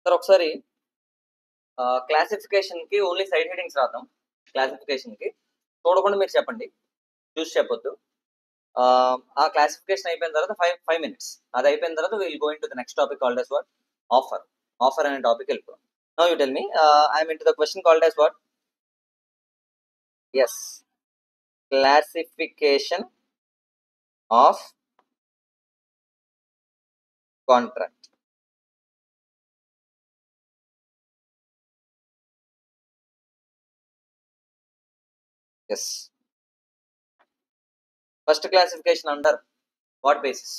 Sir ఒకసారి classification కి only side headings రాద్దాం. క్లాసిఫికేషన్ కి చూడకుండా మీరు చెప్పండి, చూసి చెప్పొద్దు. ఆ క్లాసిఫికేషన్ అయిపోయిన తర్వాత 5 minutes అది అయిపోయిన తర్వాత will going to the next topic called as what offer. Offer అనే టాపిక్ వెళ్ళిపోయాం. Now you tell me, I'm into the question called as what? Yes, classification of contract. Yes, first classification under what basis?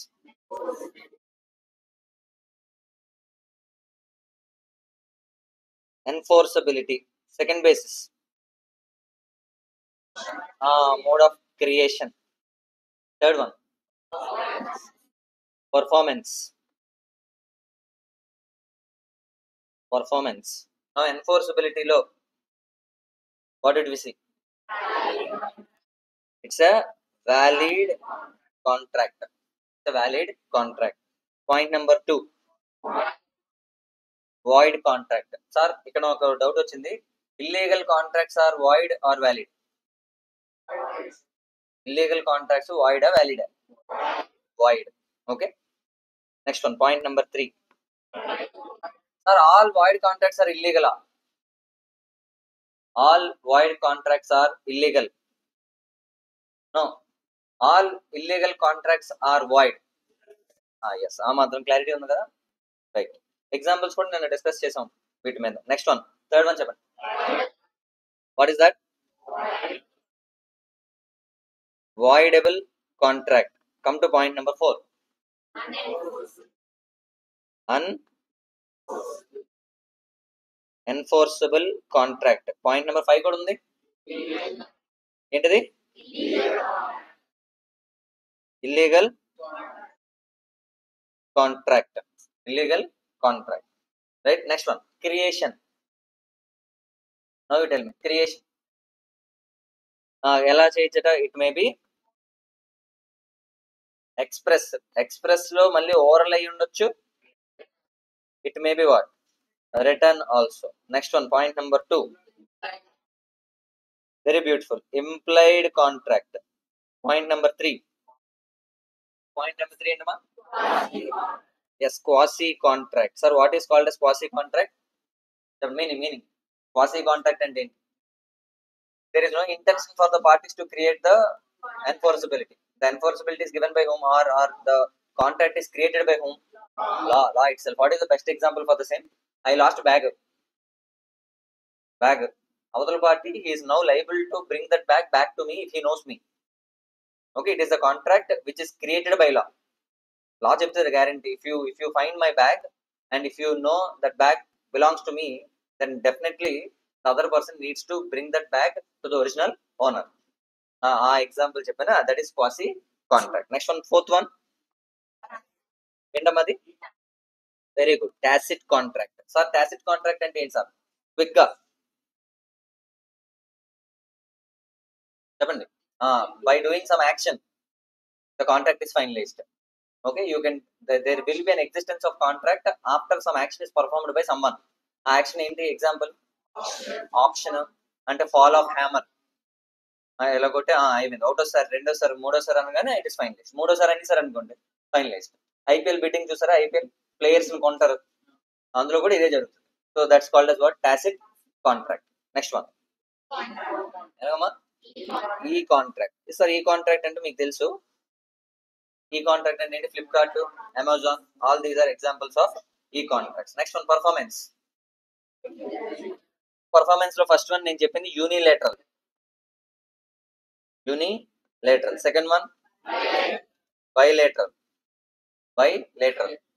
Enforceability. Second basis, mode of creation. Third one, performance. Now enforceability lo, what did we see? It's a valid contract. Point number 2, void contract. Sir, ఇక్కడ ఒక doubt వచ్చింది. Illegal contracts are void or valid? Illegal contracts void or valid? Void. Okay, next one, point number 3. Sir, all void contracts are illegal. All void contracts are illegal. No, all illegal contracts are void. Yes, ఆ మాత్రం clarity ఉంది కదా, right. Examples కూడా నేను discuss చేసాం వీటి మీద. Next one, third one చెప్పండి. What is that? voidable contract. Come to point number 4, unenforceable contract. Point number 5 కూడా ఉంది, ఏంటిది? illegal contract. Right, next one, creation. Now you tell me, creation ఎలా చేయొచ్చట? ఇట్ మే బి ఎక్స్ప్రెస్ లో మళ్ళీ oral అయి ఉండొచ్చు. It may be what, written also. Next one, point number 2, very beautiful, implied contract. Point number 3 ఏంటమ్మా? Yes, quasi contract. Sir, what is called as quasi contract? Meaning quasi contract అంటే ఏంటి? There is no intention for the parties to create the enforceability. The enforceability is given by whom, or the contract is created by whom? Law itself. What is the best example for the same? I lost bag. Avadal party, he is now liable to bring that bag back to me if he knows me. Okay, it is the contract which is created by law. Law cheptadi the guarantee. If you find my bag and if you know that bag belongs to me, then definitely the other person needs to bring that bag to the original owner. Example చెప్పనా, that is quasi contract. Next one, fourth one, ఏంటమ్మది? Very good, tacit contract. Sir, tacit contract అంటే ఏంటి sir? Quick గా చెప్పండి. By doing some action the contract is finalized. Okay, you can, there will be an existence of contract after some action is performed by someone. ఆ action ఏంటి? Example, option అంటే fall of hammer. ఎలా కొట్టే అయిపోయింది, ఒకటోసారి, రెండోసారి, మూడోసారి అనగానే ఇట్ ఇస్ ఫైనలైజ్డ్. మూడోసారి అయినా సరే అనుకోండి, ఫైనలైజ్డ్. ఐపీఎల్ బిడ్డింగ్ చూసారా? ఐపీఎల్ ప్లేయర్స్ ని కొంటారు, అందులో కూడా ఇదే జరుగుతుంది. So that's called as what? tacit contract. Next one, ఎలాగమ్మా? E contract. సార్, ఈ కాంట్రాక్ట్ అంటే మీకు తెలుసు. ఈ కాంట్రాక్ట్ అంటే ఏంటి? Flipkart, Amazon, all these are examples of e contracts. Next one, performance లో ఫస్ట్ వన్ నేను చెప్పింది unilateral. Second one bilateral.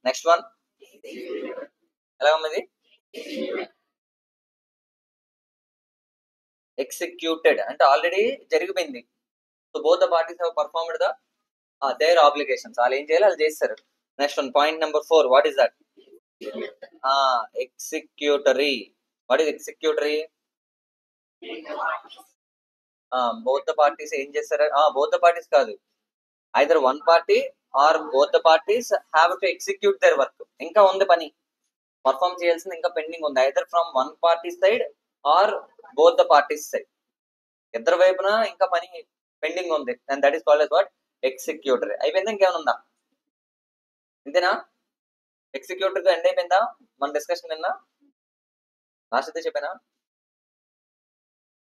Next one ఎలా ఉన్నది? ఎగ్జిక్యూటెడ్ అంటే ఆల్రెడీ జరిగిపోయింది. So both the parties have performed the their obligations. వాళ్ళు ఏం చేయాలి, వాళ్ళు చేస్తారు. Next one, point number 4, what is that? Executory. What is executory? Both the parties ఏం చేస్తారు? బోత్ ద పార్టీస్ కాదు, either one party or both the parties have to execute their work. ఇంకా ఉంది పని. పర్ఫామ్ చేయాల్సింది ఇంకా పెండింగ్ ఉంది, either from one party side or both the parties side. ఇద్దరు వైపున ఇంకా పని పెండింగ్ ఉంది, and that is called as what, executory. అయిపోయిందా, ఇంకేమైనా ఉందా? ఇంతేనా? ఎగ్జిక్యూటరీతో ఎండ్ అయిపోయిందా మన డిస్కషన్ నిన్న? లాస్ట్ అయితే చెప్పానా?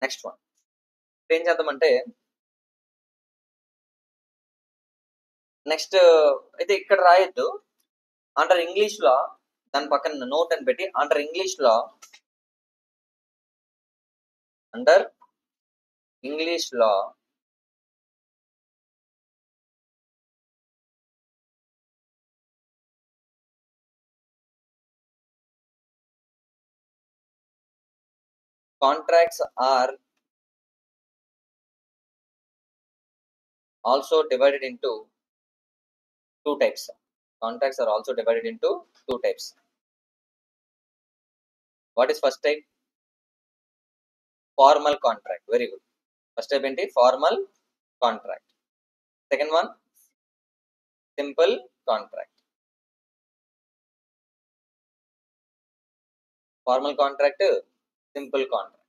నెక్స్ట్ వన్ ఏం చేద్దామంటే, నెక్స్ట్ అయితే ఇక్కడ రాయొద్దు, అండర్ ఇంగ్లీష్ లో దాని పక్కన నోట్ అని పెట్టి, అండర్ ఇంగ్లీష్ లో contracts are also divided into two types. Contracts are also divided into two types. What is first type? Formal contract. Very good. First type enti formal contract. Second one, simple contract. Formal contract, simple contract.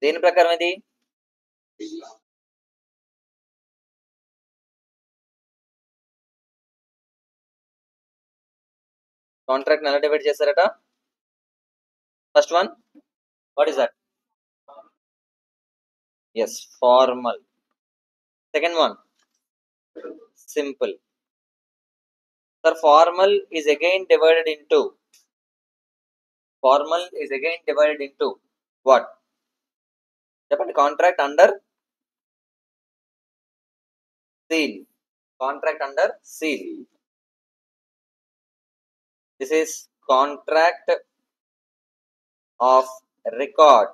దేని ప్రకారం ఇది? Contract ఎలా divide చేశారట? First one, what is that? Yes, formal. Second one, simple. Sir, formal is again divided into what? చెప్పండి. Contract under seal. Contract under seal. This is contract of record.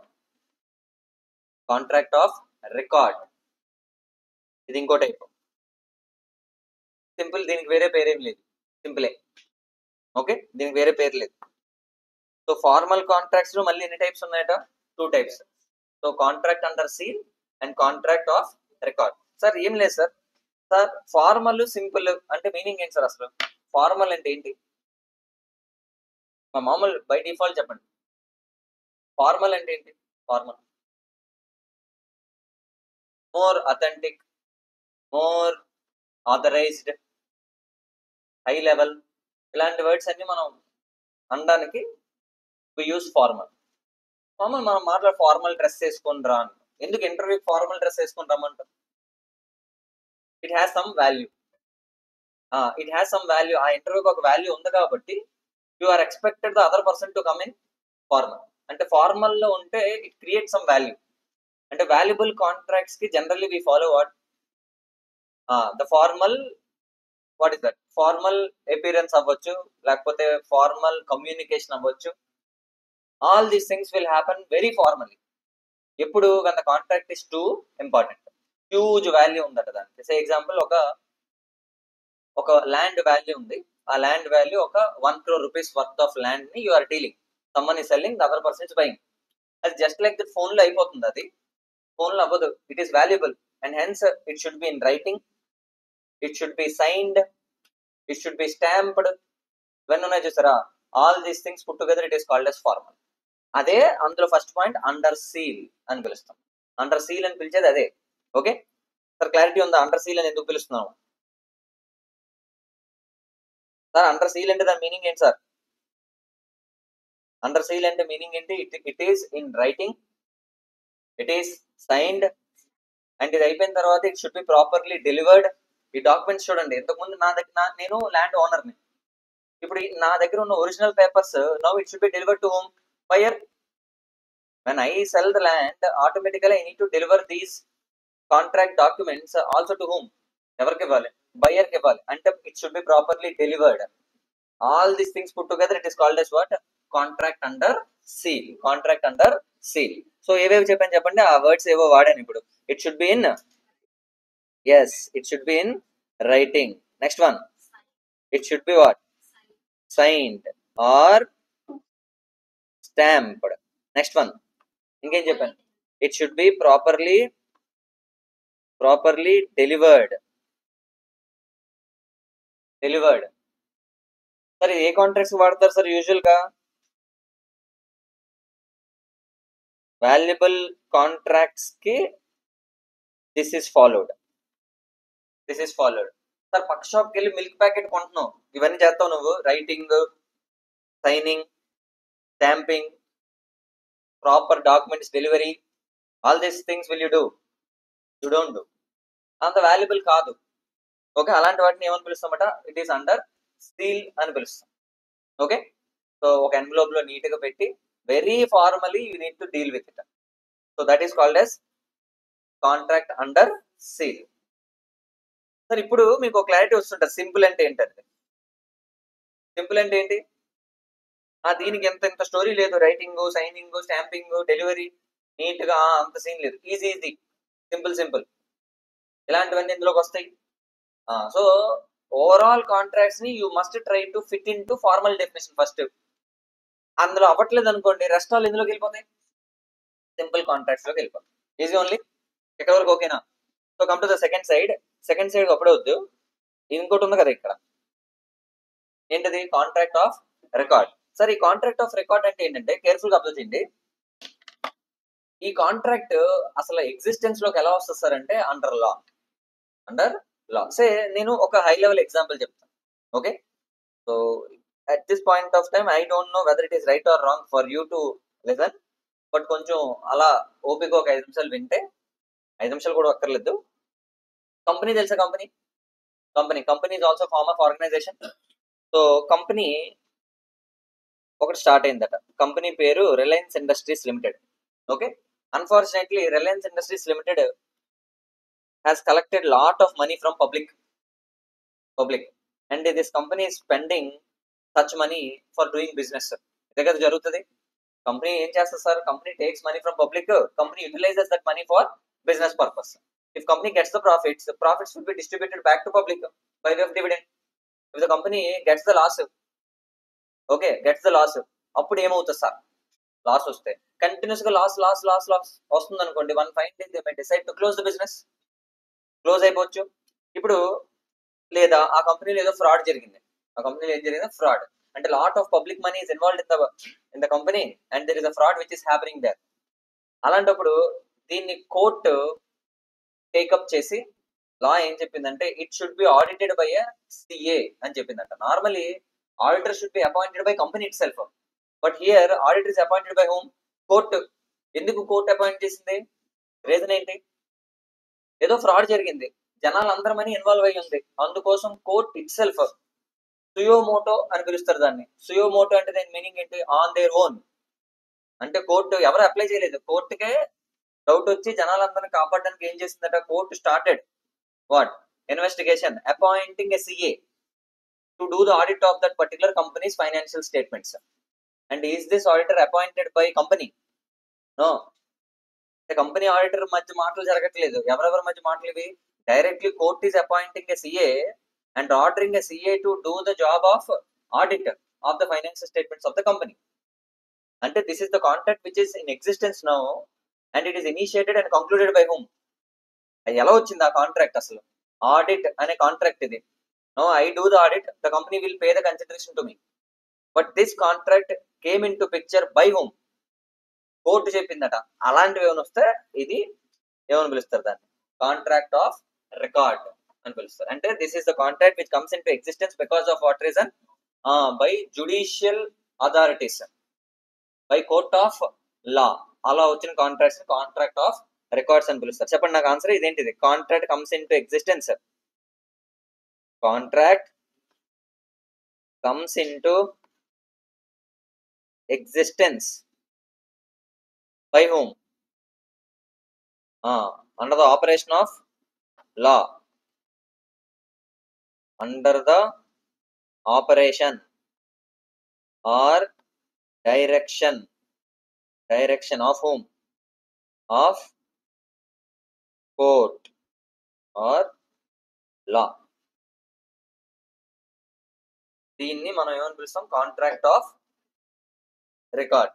Contract of record. ఇది ఇంకో type. Simple, దీనికి వేరే పేరేం లేదు, సింపులే. Okay, దీనికి వేరే పేరు లేదు. సో ఫార్మల్ కాంట్రాక్ట్స్ లో మళ్ళీ ఎన్ని టైప్స్ ఉన్నాయట? Two types. So contract under seal and contract of record. Sir ఏం లేదు సార్, సార్ ఫార్మల్ సింపుల్ అంటే మీనింగ్ ఏంటి సార్? అసలు ఫార్మల్ అంటే ఏంటి? మా మామూలు బై డిఫాల్ట్ చెప్పండి. ఫార్మల్ అంటే ఏంటి? Formal more authentic, more authorised, high level, ఇలాంటి వర్డ్స్ అన్ని మనం అనడానికి వి యూస్ ఫార్మల్. మనం మాట్లాడే ఫార్మల్ డ్రెస్ వేసుకొని రా. ఎందుకు ఇంటర్వ్యూ ఫార్మల్ డ్రెస్ వేసుకొని రమ్మంటారు? It has some value. ఆ ఇంటర్వ్యూకి ఒక వాల్యూ ఉంది కాబట్టి you are expected the other person to come in formal. అంటే ఫార్మల్ లో ఉంటే ఇట్ క్రియేట్ సమ్ వాల్యూ. అంటే వాల్యుబుల్ కాంట్రాక్ట్స్ కి generally we follow what, the formal, what is that, formal appearance అవ్వచ్చు, లేకపోతే ఫార్మల్ కమ్యూనికేషన్ అవ్వచ్చు. All these things will happen very formally. ఎప్పుడు when the contract is too important, huge value ఉందట దానికి. సే example, ఒక land value ఉంది. ఆ land value ఒక 1 crore rupees worth of land ని you are dealing. Someone is selling, the other person is buying. అది just like that phone లో అయిపోతుంది. అది ఫోన్ లో అవ్వదు. It is valuable and hence it should be in writing, it should be signed, it should be stamped. ఇవన్నీ ఉన్నాయి చూసారా? All these things put together it is called as formal. అదే అందులో ఫస్ట్ పాయింట్ అండర్ సీల్ అని పిలుస్తాం. Under seal అని పిలిచేది అదే. ఓకే సార్, క్లారిటీ ఉందా? అండర్ సీల్ అని ఎందుకు పిలుస్తున్నాం సార్? అండర్ సీల్ అంటే దాని మీనింగ్ ఏంటి సార్? అండర్ సీల్ అంటే మీనింగ్ ఏంటి? It is in writing, it is signed, and ఇది అయిపోయిన తర్వాత it should be properly delivered. ఈ డాక్యుమెంట్స్ చూడండి, ఇంతకుముందు నా దగ్గర నేను ల్యాండ్ ఓనర్ని. ఇప్పుడు నా దగ్గర ఉన్న original papers now it should be delivered to home? Buyer. When I sell the land, automatically I need to deliver these contract documents also to whom? ఎవరికి ఇవ్వాలి? బయర్ కి ఇవ్వాలి. అంటే it should be properly delivered. All these things put together it is called as what? Contract under seal. Contract under seal. So ఏవేవి చెప్పాను చెప్పండి? ఆ words ఏవో వాడాను ఇప్పుడు. It should be in, as, it should be in writing. Next one, it should be what? Signed or stamped. Next one, ఇంకేం చెప్పాను? It should be properly delivered. Sir ఏ కాంట్రాక్ట్స్ వాడతారు సార్ యూజువల్ గా? Valuable contracts కి this is followed. Sir పక్క షాప్కి వెళ్ళి milk packet కొంటున్నావు, ఇవన్నీ చేస్తావు నువ్వు, writing, signing, stamping, proper documents delivery, all these things will you don't do. అంత వాల్యుబుల్ కాదు. ఓకే, అలాంటి వాటిని ఏమని పిలుస్తామట? ఇట్ ఈస్ అండర్ సీల్ అని పిలుస్తాం. ఓకే, సో ఒక ఎన్వలోప్ లో నీట్ గా పెట్టి very formally you need to deal with it. So that is called yes contract under seal. Sir ఇప్పుడు మీకు క్లారిటీ వస్తుంటుంది సింపుల్ అంటే ఏంటంటే. సింపుల్ అంటే ఏంటి? దీనికి ఎంత స్టోరీ లేదు, writing, signing, stamping, delivery, neat గా అంత సీన్ లేదు, ఈజీ సింపుల్ ఇలాంటివన్నీ ఇందులోకి వస్తాయి. సో ఓవరాల్ కాంట్రాక్ట్స్ ని you must try to fit into formal definition first. అందులో అవ్వట్లేదు అనుకోండి, రెస్ట్ ఆల్ ఇందులోకి వెళ్ళిపోతాయి, సింపుల్ కాంట్రాక్ట్స్ లోకి వెళ్ళిపోతాయి. Easy only. ఎక్కడ వరకు ఓకేనా? So come to the second side అప్పుడే వద్దు, ఇంకోటి ఉంది కదా ఇక్కడ, ఏంటది? Contract of record. సార్ ఈ కాంట్రాక్ట్ ఆఫ్ రికార్డ్ అంటే ఏంటంటే, కేర్ఫుల్ గా అబ్జర్వ్ చేయండి. ఈ కాంట్రాక్ట్ అసలు ఎగ్జిస్టెన్స్ లోకి ఎలా వస్తుంది సార్ అంటే అండర్ లా. సే నేను ఒక హై లెవెల్ ఎగ్జాంపుల్ చెప్తాను. Okay, so at this point of time I don't know whether it is right are wrong for you to listen, but కొంచెం అలా ఓపిక ఒక 5 నిమిషాలు వింటే, 5 నిమిషాలు కూడా అక్కర్లేదు. కంపెనీ తెలుసా? Company is also form of organization. So company ఒకటి స్టార్ట్ అయిందట, కంపెనీ పేరు Reliance industries Limited. Okay, unfortunately Reliance industries Limited has collected lot of money from public, and this company is spending such money for doing business. ఇదే కదా జరుగుతుంది. Company ఏం చేస్తుంది sir? Company takes money from public, company utilises that money for business purpose. If company gets the profits will be distributed back to public by way of dividend. If the company gets the loss, అప్పుడు ఏమవుతుంది sir? Loss వస్తే continuous గా loss వస్తుంది అనుకోండి, one fine day they may decide to close the business, close అయిపోవచ్చు. ఇప్పుడు లేదా ఆ కంపెనీలో ఏదో ఫ్రాడ్ జరిగింది, ఫ్రాడ్ అంటే lot of public money is involved in the company and there is a fraud which is happening there. అలాంటప్పుడు దీన్ని కోర్టు టేకప్ చేసి లా ఏం చెప్పిందంటే, it should be audited by a CA అని చెప్పిందంట. Normally auditor should be appointed by company itself, but here auditor is appointed by whom? Court. ఎందుకు court appoint చేసింది? రీజన్ ఏంటి? ఏదో ఫ్రాడ్ జరిగింది, జనాలందరమని ఇన్వాల్వ్ అయ్యి ఉంది, అందుకోసం కోర్ట్ ఇట్ సెల్ఫ్ సుయోమోటో అని పిలుస్తారు దాన్ని. సుయోమోటో అంటే దాని మీనింగ్ ఏంటి? On their own. అంటే కోర్టు ఎవరు అప్లై చేయలేదు, కోర్టుకే డౌట్ వచ్చి జనాలందరిని కాపాడడానికి ఏం చేసిందట? Court started what? Investigation, appointing a CA to do the audit of that particular companies financial statements. And is this auditor appointed by company? No. Company auditor మధ్య మాటలు జరగట్లేదు. ఎవరెవరి మధ్య మాటలు ఇవి? Directly court is appointing a CA and ordering a CA to do the job of audit of the financial statements of the company. అంటే this is the contract which is in existence now and it is initiated and concluded by whom. ఎలా వచ్చింది ఆ contract అసలు? Audit అనే contract ఇది. No, I do the audit, the company will pay the consideration to me, but this contract came into picture by whom? Court చెప్పిందట. అలాంటివి ఏమైనా వస్తే ఇది ఏమని పిలుస్తారు? దాన్ని కాంట్రాక్ట్ ఆఫ్ రికార్డ్ అని పిలుస్తారు. అంటే this is the contract which comes in to existence because of what reason? By judicial authorities, by court of law. అలా వచ్చిన కాంట్రాక్ట్స్ కాంట్రాక్ట్ ఆఫ్ రికార్డ్స్ అని పిలుస్తారు. చెప్పండి నాకు ఆన్సర్ ఇదేంటిది? Contract comes in to existence, contract comes in to existence by whom? Under the operation of law. Under the operation or direction of whom? Of court or law. దీన్ని మనం ఏమని పిలుస్తాం? Contract of record.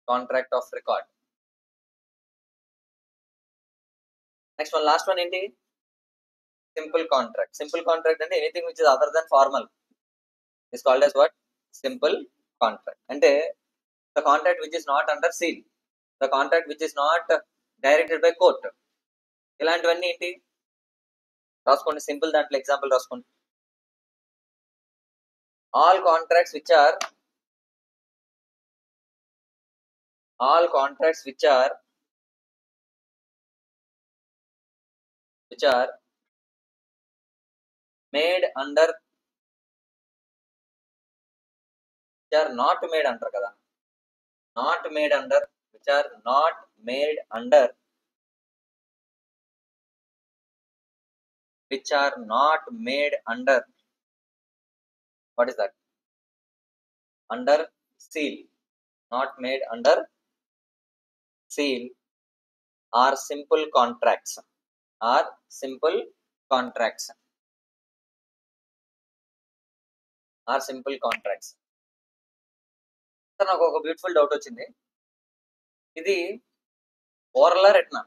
Contract of record. Next one, last one ఏంటి? Simple contract. Simple contract అంటే anything which is other than formal is called as what? Simple contract. అంటే the contract which is not under seal, the contract which is not directed by court. ఇలాంటివన్నీ ఏంటి రాసుకోండి, simple దాంట్లో example రాసుకోండి. All contracts which are made under, which are not made అంటారు కదా, not made under, which are not made under, which are not made under, what is that? Under seal. Not made under seal are simple contracts. Are simple contracts. Are simple contracts. నాకు ఒక beautiful doubt వచ్చింది, ఇది oral రిటనా?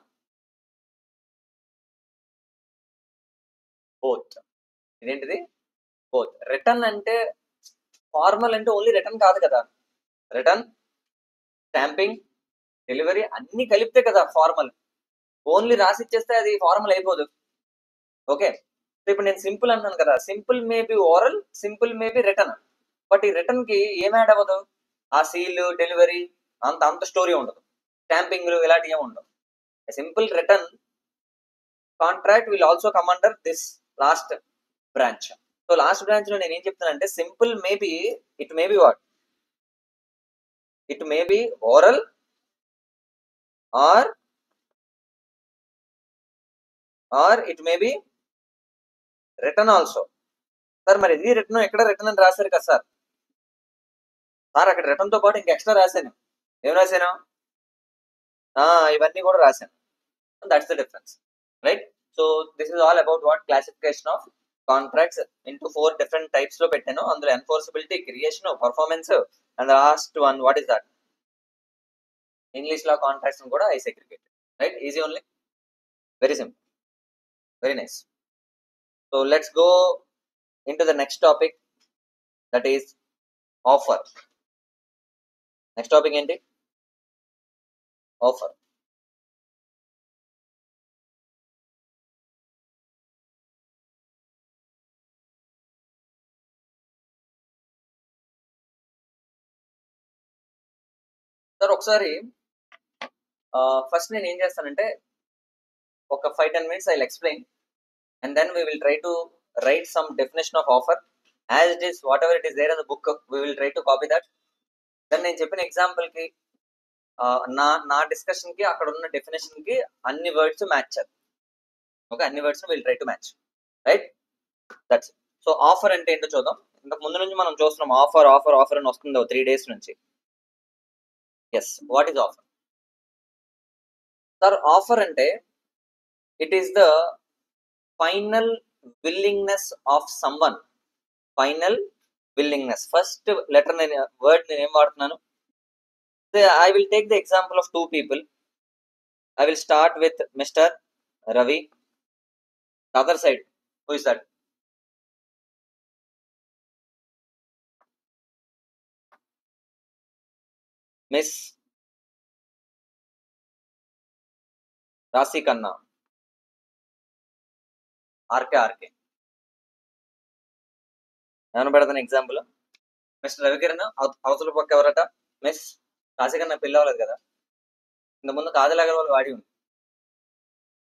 Both. ఇదేంటిది? Both. Return అంటే formal అంటే only return కాదు కదా, return, stamping, delivery అన్ని కలిపితే కదా ఫార్మల్. ఓన్లీ రాసి ఇచ్చేస్తే అది ఫార్మల్ అయిపోదు. ఓకే, ఇప్పుడు నేను సింపుల్ అన్నాను కదా, simple May be oral, simple May be return. But ఈ రిటర్న్ కి ఏం యాడ్ అవ్వదు, ఆ సీల్, డెలివరీ అంత స్టోరీ ఉండదు, స్టాంపింగ్లు ఇలాంటివి ఏమి ఉండవు. Simple written contract will also come under this last branch. So last branch లో నేను ఏం చెప్తానంటే simple maybe, it may be what, it may be oral or it may be written also. Sir మరి ఇది రిటర్న్, ఎక్కడ return అని రాశారు కదా సార్, అక్కడ రిటర్న్ తో పాటు ఇంకా ఎక్స్ట్రా రాశాను. ఏం రాశాను? ఇవన్నీ కూడా రాశాను. That's the difference, right? So this is all about what classification of contracts into 4 different types లో పెట్టాను. అందులో enforceability, creation, performance and last one what is that, English law contracts కూడా I segregate. Right? Easy only, very simple, very nice. So let's go into the next topic, that is offer. Next topic ఏంటి? Offer. Sir ఒకసారి first నేను ఏం చేస్తానంటే ఒక 5-10 minutes I'll explain and then we will try to write some definition of offer as it is, whatever it is there in the book, we will try to copy that. Then నేను చెప్పిన example కి నా discussion కి అక్కడ ఉన్న definition కి అన్ని words match చేద్దాం. ఓకే, అన్ని words will try to match, right? That's. So offer అంటే ఏంటో చూద్దాం. ఇంతకు ముందు నుంచి మనం చూస్తున్నాం ఆఫర్ ఆఫర్ ఆఫర్ అని వస్తుంది 3 days నుంచి. Yes, what is offer? Sir offer అంటే it is the final willingness of someone. Final willingness. First letter word నేను ఏం వాడుతున్నాను? I will take the example of 2 people. I will start with Mr. Ravi. The other side, who is that? Miss Rasi Khanna. RK. నేను పెడతాను example. Mister Ravikiran, అవతల పక్క ఎవరట? Miss రాశి కన్నా పెళ్ళి అవ్వలేదు కదా, ఇంతకుముందు కాజల్ అగర్వాల్ వాడి ఉంది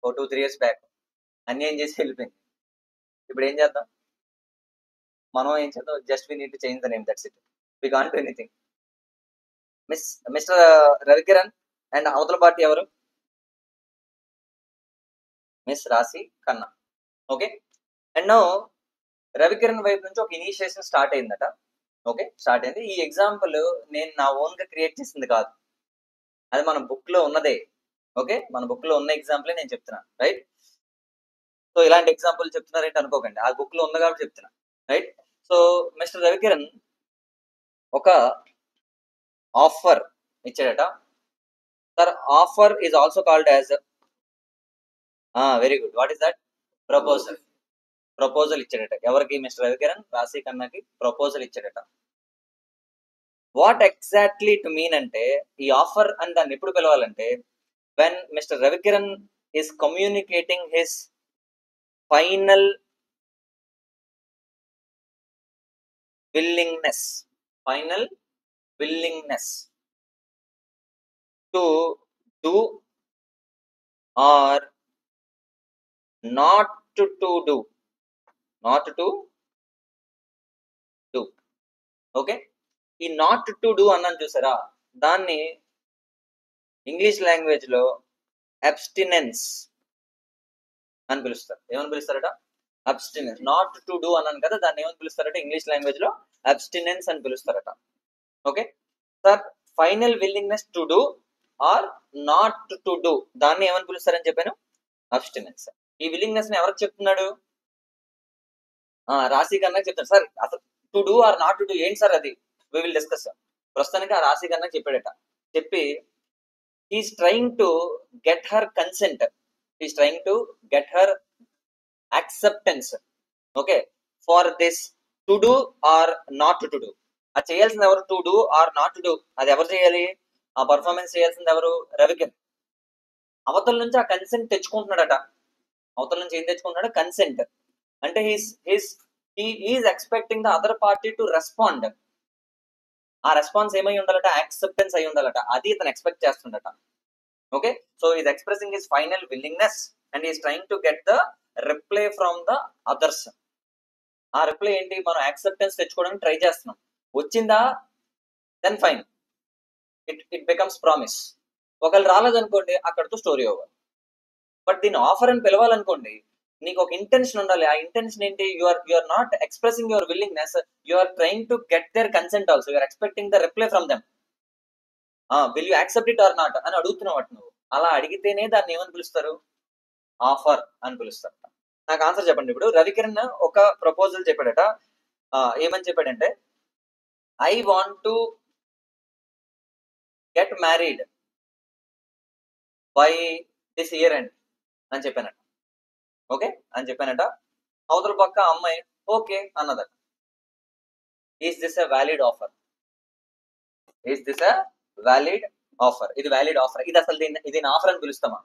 2-3 years బ్యాక్, అన్యాయం చేసి వెళ్ళిపోయింది. ఇప్పుడు ఏం చేద్దాం మనం? ఏం చేద్దాం? Just we need to change the name, that's it. We can't do anything. Mister Ravikiran and అవతల పార్టీ ఎవరు? మిస్ రాశి Khanna. Okay, and now Ravikiran వైపు నుంచి ఒక ఇనిషియేషన్ స్టార్ట్ అయిందట. ఓకే, స్టార్ట్ అయింది. ఈ ఎగ్జాంపుల్ నేను నా ఓన్ గా క్రియేట్ చేసింది కాదు, అది మన బుక్ లో ఉన్నదే. ఓకే, మన బుక్ లో ఉన్న ఎగ్జాంపులే నేను చెప్తున్నాను, రైట్? సో ఇలాంటి ఎగ్జాంపుల్ చెప్తున్నారేంటి అనుకోకండి, ఆ బుక్ లో ఉంది కాబట్టి చెప్తున్నా, రైట్? సో మిస్టర్ రవికిరణ్ ఒక ఆఫర్ ఇచ్చాడట. Sir offer is also called as, very good, what is that? Proposal. Proposal ఇచ్చాడట. ఎవరికి? మిస్టర్ రవికిరణ్ రాశి ఖన్నాకి ప్రపోజల్ ఇచ్చాడట. వాట్ ఎగ్జాక్ట్లీ టు మీన్ అంటే, ఈ ఆఫర్ అని దాన్ని ఎప్పుడు పిలవాలంటే, when mister Ravikiran is communicating his final willingness to do or not to do. Okay, ఈ నాట్ టు డూ అన్నాను చూసారా, దాన్ని ఇంగ్లీష్ లాంగ్వేజ్ లో అబ్స్టినెన్స్ అని పిలుస్తారు. ఏమని పిలుస్తారట? అబ్స్టినెన్స్. నాట్ టు డూ అన్నాను కదా, దాన్ని ఏమని పిలుస్తారట ఇంగ్లీష్ లాంగ్వేజ్ లో? అబ్స్టినెన్స్ అని పిలుస్తారట. Okay sir, final willingness to do or not to do, దాన్ని ఏమని పిలుస్తారని చెప్పాను? అబ్స్టినెన్స్. ఈ విల్లింగ్నెస్ ని ఎవరికి చెప్తున్నాడు? రాశి కన్నా చెప్తాడు. సార్ అసలు to do or not to do ఏంటి సార్ అది? We will discuss. ప్రస్తుతానికి ఆ రాశి కన్నా చెప్పాడట. చెప్పి he's trying to get her consent, he's trying to get her acceptance, okay, for this to do or not to do. అది చేయాల్సింది ఎవరు? To do or not to do. అది ఎవరు చేయాలి? ఆ పర్ఫార్మెన్స్ చేయాల్సింది ఎవరు? రవికిరణ్. అవతల నుంచి ఆ కన్సెంట్ తెచ్చుకుంటున్నాడట. అవతల నుంచి ఏం తెచ్చుకుంటున్నాడు? కన్సెంట్. అంటే he is expecting the other party to respond. ఆ రెస్పాన్స్ ఏమై ఉండాలట? యాక్సెప్టెన్స్ అయి ఉండాలట. అది ఇతను ఎక్స్పెక్ట్ చేస్తుండట. Okay, so is expressing his final willingness and is trying to get the reply from the others. ఆ రిప్లై ఏంటి? మనం యాక్సెప్టెన్స్ తెచ్చుకోవడానికి ట్రై చేస్తున్నాం. వచ్చిందా? Then fine, it becomes promise. ఒకవేళ రాలేదనుకోండి, అక్కడితో స్టోరీ ఓవర్. బట్ దీన్ని ఆఫర్ అని పిలవాలనుకోండి, నీకు ఒక ఇంటెన్షన్ ఉండాలి. ఆ ఇంటెన్షన్ ఏంటి? You are not expressing your willingness, you are trying to get their consent also, you are expecting the reply from them. Will you accept it or not అని అడుగుతున్నావు నువ్వు. అలా అడిగితేనే దాన్ని ఏమని పిలుస్తారు? ఆఫర్ అని పిలుస్తారు. నాకు ఆన్సర్ చెప్పండి. ఇప్పుడు రవికిరణ్ ఒక ప్రపోజల్ చెప్పాడట. ఏమని చెప్పాడంటే, I want to get married by this year end అని చెప్పానట. ఓకే అని చెప్పానట. అవతల పక్క అమ్మాయి ఓకే అన్నదట. Is this a valid offer? Is this a valid offer? ఇది వ్యాలిడ్ ఆఫర్. ఇది అసలు దీన్ని ఆఫర్ అని పిలుస్తామా?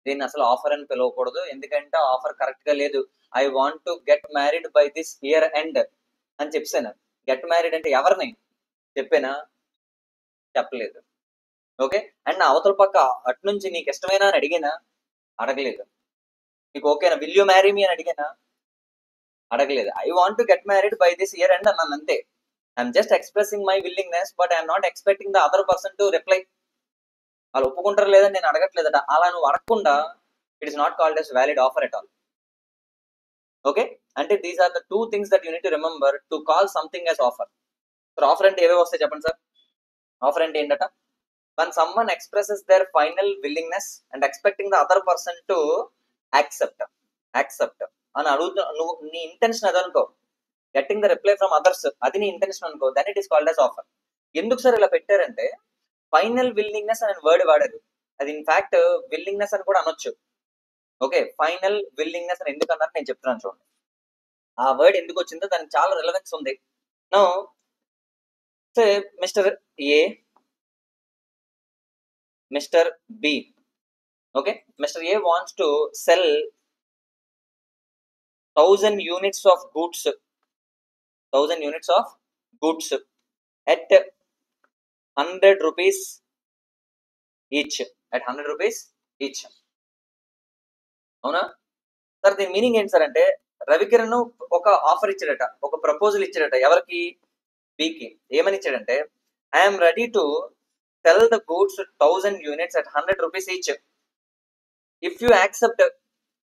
దీన్ని అసలు ఆఫర్ అని పిలవకూడదు, ఎందుకంటే ఆఫర్ కరెక్ట్ గా లేదు. I want to get married by this year end అని చెప్పాను. గెట్ మ్యారీడ్ అంటే ఎవరిని చెప్పానా? చెప్పలేదు. ఓకే, అండ్ అవతల పక్క అటు నుంచి నీకు ఇష్టమైనా అని అడిగినా? అడగలేదు. నీకు ఓకేనా? విల్ యూ మ్యారీ మీ అని అడిగానా? అడగలేదు. I want to get married by this year end అన్నాను అంతే. I'm just expressing my willingness, but I'm not expecting the other person to reply. వాళ్ళు ఒప్పుకుంటారు లేదని నేను అడగట్లేదట. అలా నువ్వు అడగకుండా it is not called as valid offer at all. Okay, అంటే these are the two things that you need to remember to call something as offer. So offer అంటే ఏవే వస్తాయి చెప్పండి సార్? ఆఫర్ అంటే ఏంటట? when someone expresses their final willingness and expecting the other person to accept అని అడుగుతు, నువ్వు నీ ఇంటెన్షన్ అదనుకో, getting the reply from others, అది నీ ఇంటెన్షన్ అనుకో, that it is called as offer. ఎందుకు సార్ ఇలా పెట్టారంటే, ఫైనల్ విల్లింగ్నెస్ అనే వర్డ్ వాడారు. అది ఇన్ఫాక్ట్ విల్లింగ్నెస్ అని కూడా అనొచ్చు. ఓకే, ఫైనల్ విల్లింగ్నెస్ అని ఎందుకు అన్నారు నేను చెప్తున్నాను చూడండి. ఆ వర్డ్ ఎందుకు వచ్చిందో దానికి చాలా రిలవెన్స్ ఉంది. Now say mister A, Mr. B. Okay, Mr. A wants to sell 1000 units of goods. 1000 units of goods at 100 rupees each. At 100 rupees each. అవునా సార్? దీని మీనింగ్ ఏంటి సార్ అంటే, రవికిరణ్ ఒక ఆఫర్ ఇచ్చాడట, ఒక ప్రపోజల్ ఇచ్చాడట. ఎవరికి? బికి. ఏమని ఇచ్చాడంటే, I'm ready to sell the goods 1000 units at 100 rupees each. If you accept,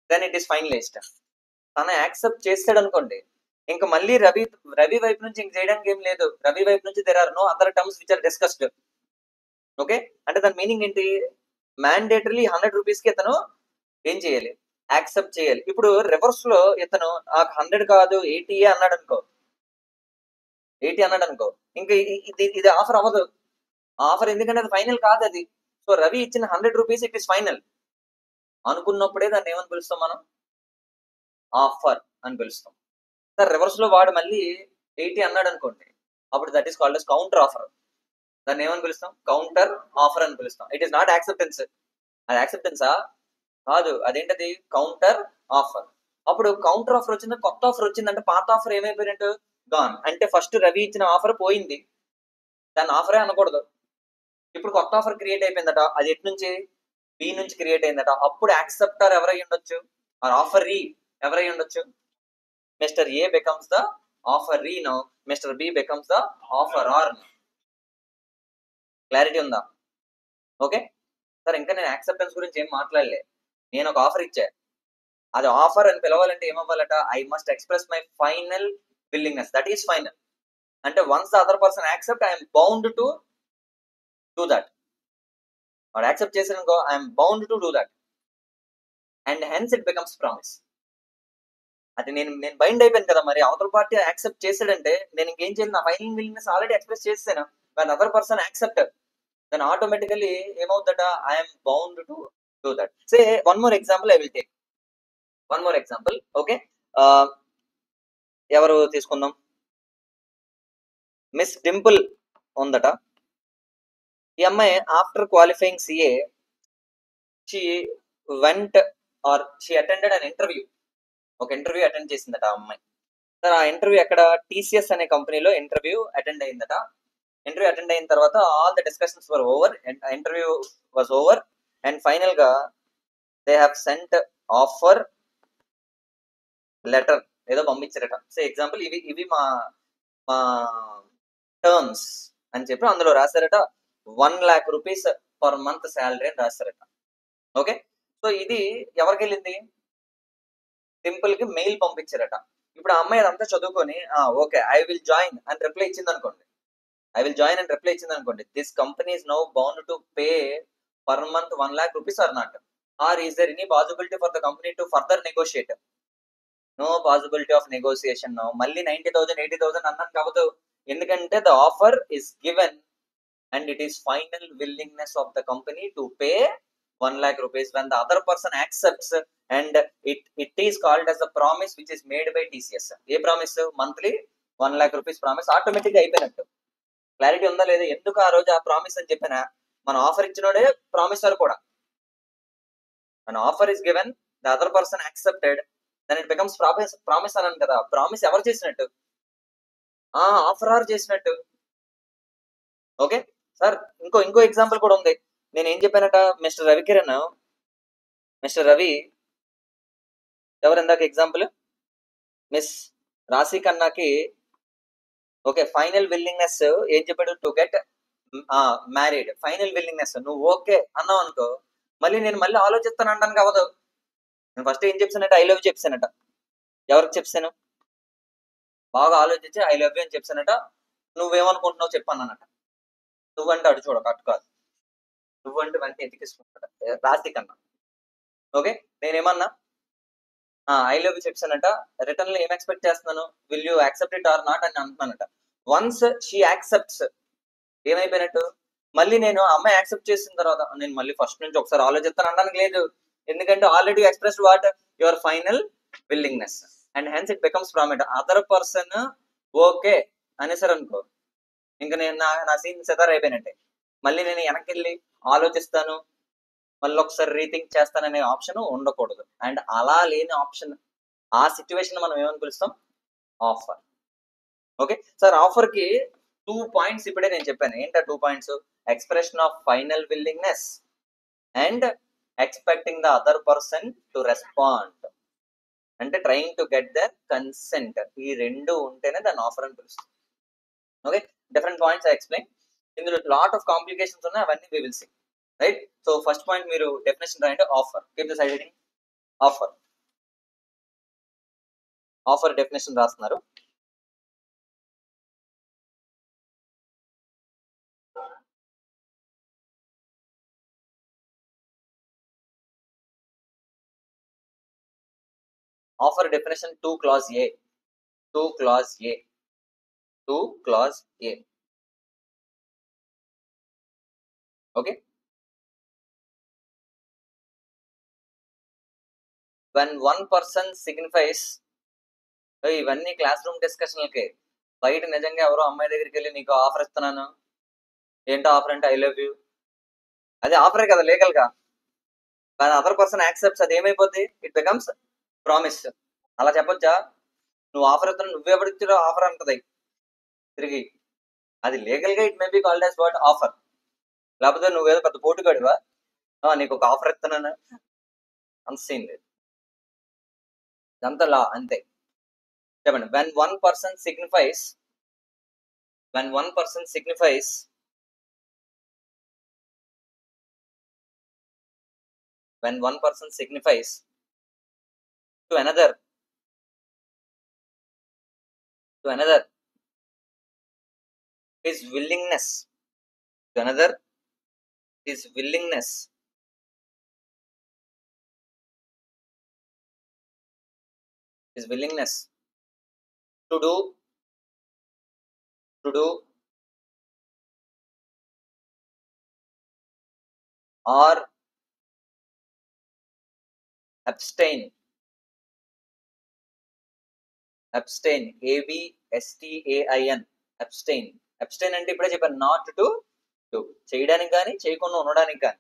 then it is finalized. తను యాక్సెప్ట్ చేస్తాడు అనుకోండి, ఇంకా మళ్ళీ రవి వైపు నుంచి ఇంక చేయడానికి ఏం లేదు. రవి వైపు నుంచి there are no other terms which are discussed. Okay, అంటే దాని మీనింగ్ ఏంటి? మ్యాండేటరీ 100 రూపీస్ కి ఇతను ఏం చేయాలి? యాక్సెప్ట్ చేయాలి. ఇప్పుడు రివర్స్ లో ఇతను 100 కాదు 80 అన్నాడు అనుకో, 80 అన్నాడు అనుకో, ఇంకా ఇది ఆఫర్ అవ్వదు. ఆఫర్ ఎందుకంటే అది ఫైనల్ కాదు అది. సో రవి ఇచ్చిన 100 రూపీస్ ఇట్ ఈస్ ఫైనల్ అనుకున్నప్పుడే దాన్ని ఏమని పిలుస్తాం మనం? ఆఫర్ అని పిలుస్తాం. సార్ రివర్స్ లో వాడు మళ్ళీ 80 అన్నాడు అనుకోండి, అప్పుడు that is called as counter offer. దాన్ని ఏమని పిలుస్తాం? కౌంటర్ ఆఫర్ అని పిలుస్తాం. It is not acceptance. అది యాక్సెప్టెన్సా? కాదు. అదేంటది? Counter offer. అప్పుడు కౌంటర్ ఆఫర్ వచ్చింది, కొత్త ఆఫర్ వచ్చిందంటే పాత ఆఫర్ ఏమైపోయినట్టు? గాన్. అంటే ఫస్ట్ రవి ఇచ్చిన ఆఫర్ పోయింది, దాన్ని ఆఫరే అనకూడదు. ఇప్పుడు కొత్త ఆఫర్ క్రియేట్ అయిపోయిందట. అది ఎటు నుంచి? బి నుంచి క్రియేట్ అయిందట. అప్పుడు యాక్సెప్టర్ ఎవరై ఉండొచ్చు? ఆర్ ఆఫరీ ఎవరై ఉండొచ్చు? Mister A becomes the offeree now, mister B becomes the offerer. Clarity ఉందా? ఓకే సార్, ఇంకా నేను యాక్సెప్టెన్స్ గురించి ఏం మాట్లాడలే. నేను ఒక ఆఫర్ ఇచ్చా, అది ఆఫర్ అని పిలవాలంటే ఏమవ్వాలట? I must express my final willingness, that is final. అంటే once the other person accept, I'm bound to do that. వాడు యాక్సెప్ట్ చేసానుకో, I'm bound to do that, and hence it becomes promise. అది నేను bind అయిపోయాను కదా. మరి అవతల party accept చేసాడంటే నేను ఇంకేం చేయాలి? నా ఫైనల్ విల్లింగ్నెస్ ఆల్రెడీ ఎక్స్ప్రెస్ చేసాను. when other person accept, then automatically ఏమవుతుందట? I'm bound to do that. Say one more example I will take. One more example. Okay, ఎవరు తీసుకుందాం? మిస్ డింపుల్ ఉందట. ఈ అమ్మాయి after qualifying CA she went or she attended an interview. ఒక interview attend చేసిందట ఆ అమ్మాయి. సార్ ఆ ఇంటర్వ్యూ ఎక్కడ? టీసీఎస్ అనే కంపెనీలో ఇంటర్వ్యూ అటెండ్ అయిందట. ఇంటర్వ్యూ అటెండ్ అయిన తర్వాత all the discussions were over, interview was over, and final గా they have sent offer letter ఏదో పంపించారట. సో ఎగ్జాంపుల్, ఇవి మా మా టర్మ్స్ అని చెప్పి అందులో రాశారట. 1,00,000 రూపీస్ పర్ మంత్ శాలరీ అని రాశారట. ఓకే, సో ఇది ఎవరికి వెళ్ళింది? సింపుల్ కి మెయిల్ పంపించారట. ఇప్పుడు ఆ అమ్మాయి అదంతా చదువుకొని ఓకే ఐ విల్ జాయిన్ అని రిప్లై ఇచ్చింది అనుకోండి. ఐ విల్ జాయిన్ అని రిప్లై ఇచ్చింది అనుకోండి. This company is now bound to pay per month 1,00,000 rupees or not? Or is there any possibility for the company to further negotiate? No possibility of negotiation. మళ్ళీ 90,000 80,000 అన్నాను కావద్దు. ఎందుకంటే the offer is given and it is final willingness of the company to pay 1,00,000 rupees when the other person accepts, and it is called as a promise which is made by TCS. A promise? Monthly 1,00,000 rupees promise automatic గా అయిపోయినట్టు. Clarity ఉందా లేదా? ఎందుకు ఆ రోజు ఆ promise అని చెప్పినా, మన ఆఫర్ ఇచ్చినోడే ప్రామిసర్ కూడా. మన offer is given, the other person accepted, then it becomes promise అన్నాను కదా. ప్రామిస్ ఎవరు చేసినట్టు? ఆఫరర్ చేసినట్టు. ఓకే సార్, ఇంకో ఎగ్జాంపుల్ కూడా ఉంది. నేను ఏం చెప్పానట? మిస్టర్ రవికిరణ్, మిస్టర్ రవి ఎవరు ఇందాక ఎగ్జాంపుల్? మిస్ రాశి కన్నాకి ఓకే ఫైనల్ విల్లింగ్నెస్ ఏం చెప్పాడు? To get married. Final willingness నువ్వు ఓకే అన్నావు అనుకో, మళ్ళీ నేను మళ్ళీ ఆలోచిస్తాను అనడానికి అవ్వదు. నేను ఫస్ట్ ఏం చెప్తానట? I love చెప్తానట. ఎవరికి చెప్తాను? బాగా ఆలోచించి ఐ లవ్ యూ అని చెప్తానట. నువ్వేమనుకుంటున్నావు చెప్పానట. నువ్వంటే అడు చూడ కట్టు కాదు, నువ్వంటే వెంటనే ఎతికిసుకుంటాడు రాశి కన్నా. ఓకే, నేనేమన్నా ఐ లవ్ యూ చెప్తానట. రిటర్న్ లో ఏం ఎక్స్పెక్ట్ చేస్తున్నాను? Will you accept it or not అని అంటున్నానట. వన్స్ షీ యాక్సెప్ట్స్, ఏమైపోయినట్టు? మళ్ళీ నేను అమ్మాయి యాక్సెప్ట్ చేసిన తర్వాత నేను మళ్ళీ ఫస్ట్ నుంచి ఒకసారి ఆలోచిస్తాను అనడానికి లేదు. ఎందుకంటే already express what? Your final willingness, and hence it becomes promise. Other person okay అనేసారు అనుకో, ఇంకా నేను నా సీన్ సెదర్ అయిపోయినట్టే. మళ్ళీ నేను వెనక్కి వెళ్ళి ఆలోచిస్తాను, మళ్ళీ ఒకసారి రీథింక్ చేస్తాననే ఆప్షన్ ఉండకూడదు. అండ్ అలా లేని ఆప్షన్, ఆ సిచ్యువేషన్ మనం ఏమని పిలుస్తాం? ఆఫర్. ఓకే సార్, ఆఫర్ కి 2 పాయింట్స్ ఇప్పుడే నేను చెప్పాను. ఏంటా 2 points? Expression of final willingness and expecting the other person to respond, అంటే trying to get the consent. ఈ రెండు ఉంటేనే దాన్ని ఆఫర్ అని పిలుస్తాం. Okay, different points I explain. ఇందులో లాట్ ఆఫ్ కాంప్లికేషన్స్ ఉన్నాయి, అవన్నీ we will see. Right, so first point మీరు డెఫినేషన్ రాయండి. Offer, keep the side heading. Offer, offer definition రాస్తున్నారు. Offer definition 2 clause A. 2 clause A. 2 clause A. Okay. when one person signifies, ఇవన్నీ class room డిస్కషన్లకి. బయట నిజంగా ఎవరో అమ్మాయి దగ్గరికి వెళ్ళి నీకు ఆఫర్ ఇస్తున్నాను, ఏంటో ఆఫర్ అంటే ఐ లవ్ యూ, అది ఆఫరే కదా లీగల్ గా. కానీ అదర్ పర్సన్ యాక్సెప్ట్స్, అది ఏమైపోద్ది, ఇట్ బికమ్స్ ప్రామిస్. అలా చెప్పొచ్చా? నువ్వు ఆఫర్ ఇస్తున్నావు, నువ్వెవరిచ్చారో ఆఫర్ అంటది తిరిగి. అది లీగల్ గా it may be called as what, offer. లేకపోతే నువ్వేదో పెద్ద పోటుగాడివా, నీకు ఒక ఆఫర్ ఇస్తున్నాను, అంత సీన్ లేదు. ఇదంతా లా అంతే. చెప్పండి. when one person signifies when one person signifies to another his willingness to another his willingness to do or abstain, abstain, abstain అంటే ఇప్పుడే చెప్పాను, నాట్ టు డూ, చేయడానికి కానీ చేయకుండా ఉండడానికి కానీ.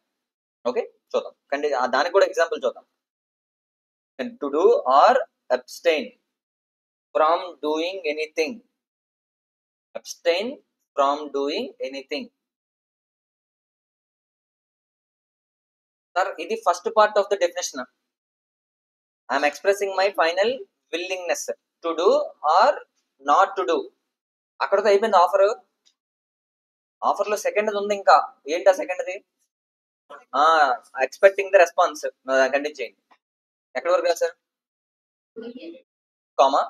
ఓకే, చూద్దాం కండి, దానికి కూడా ఎగ్జాంపుల్ చూద్దాం. To do or abstain from doing anything, abstain from doing anything. Sir ఇది first part of the definition. I'm expressing my final willingness to do or not to do. అక్కడతో అయిపోయింది ఆఫర్. ఆఫర్ లో second ఉంది, ఇంకా ఏంటా సెకండ్ది? Expecting the response. Continue చేయండి. ఎక్కడి వరకు sir? Comma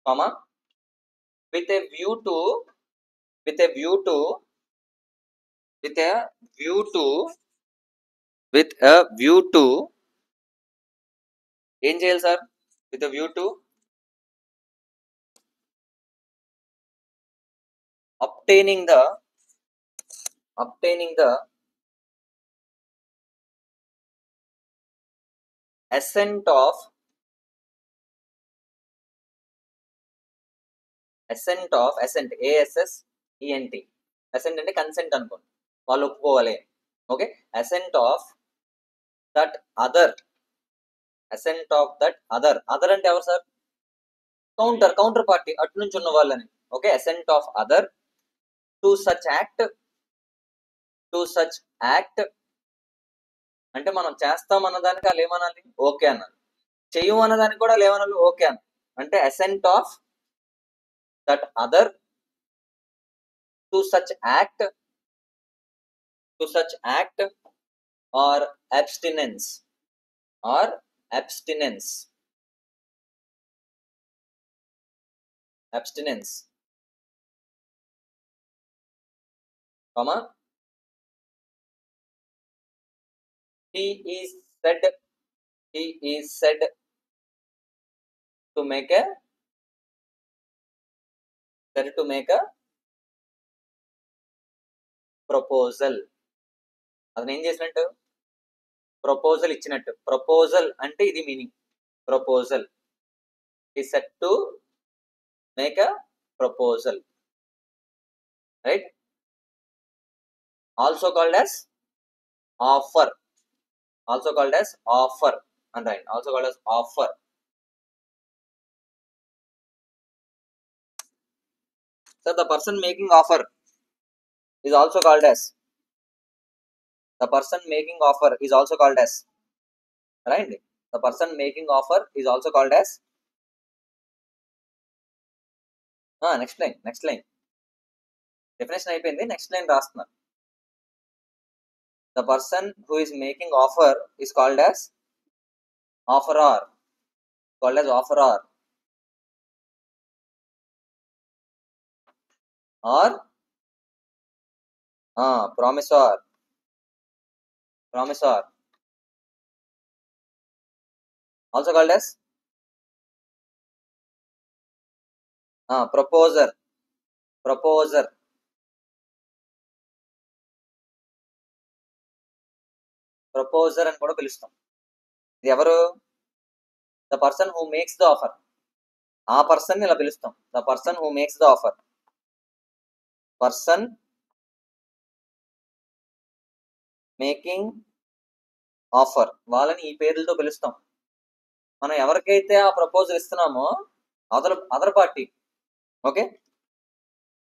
comma with a view to ఏం చేయాలి sir? with a view to obtaining the assent of assent, assent assent అంటే కన్సెంట్ అనుకోండి, వాళ్ళు ఒప్పుకోవాలి. Okay, assent of that other అంటే ఎవరు సార్? కౌంటర్ పార్టీ, అటు నుంచి ఉన్న వాళ్ళని. Okay, assent of other to such act అంటే మనం చేస్తాం అన్నదానికి వాళ్ళు ఏమనాలి? ఓకే అన్నారు. చెయ్యం అన్నదానికి కూడా వాళ్ళు ఏమనాలి? ఓకే అన్నారు. అంటే assent of that other to such act or abstinence comma he is said to make a proposal. అతను ఏం చేసినట్టు? ప్రపోజల్ ఇచ్చినట్టు. ప్రపోజల్ అంటే ఇది meaning. Proposal is said to make a proposal, right? Also called as offer and right, also called as offer. So the person making offer is also called as right? The person making offer is also called as next line definition అయిపోయింది. Next line రాస్తున్నారు. The person who is making offer is called as offeror. Or promisor. Also called as proposer. Proposer అని కూడా పిలుస్తాం. ఇది ఎవరు? The person who makes the offer, ఆ person ఇలా పిలుస్తాం, the person who makes the offer, person making offer, వాళ్ళని ఈ పేర్లతో పిలుస్తాం. మనం ఎవరికైతే ఆ ప్రపోజల్ ఇస్తున్నామో అదర్ పార్టీ, ఓకే,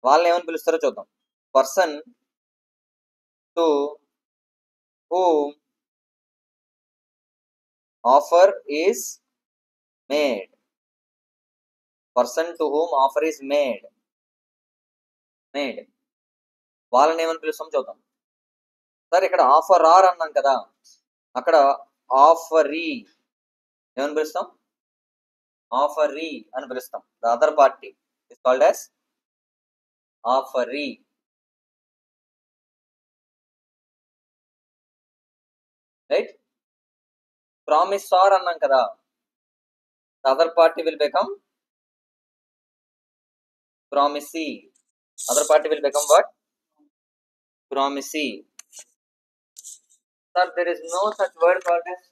వాళ్ళని ఏమని పిలుస్తారో చూద్దాం. Person to whom offer is made, person to whom offer is made, వాళ్ళని ఏమని పిలుస్తాం చూద్దాం. సార్ ఇక్కడ ఆఫర్ ఆర్ అన్నాం కదా, అక్కడ ఆఫరీ ఏమని పిలుస్తాం, ఆఫరీ అని పిలుస్తాం. The other party is called as offeree. Right, promisor అన్నాం కదా, the other party will become promisee. Other party will become what? Promisee. Sir, there is no such word called as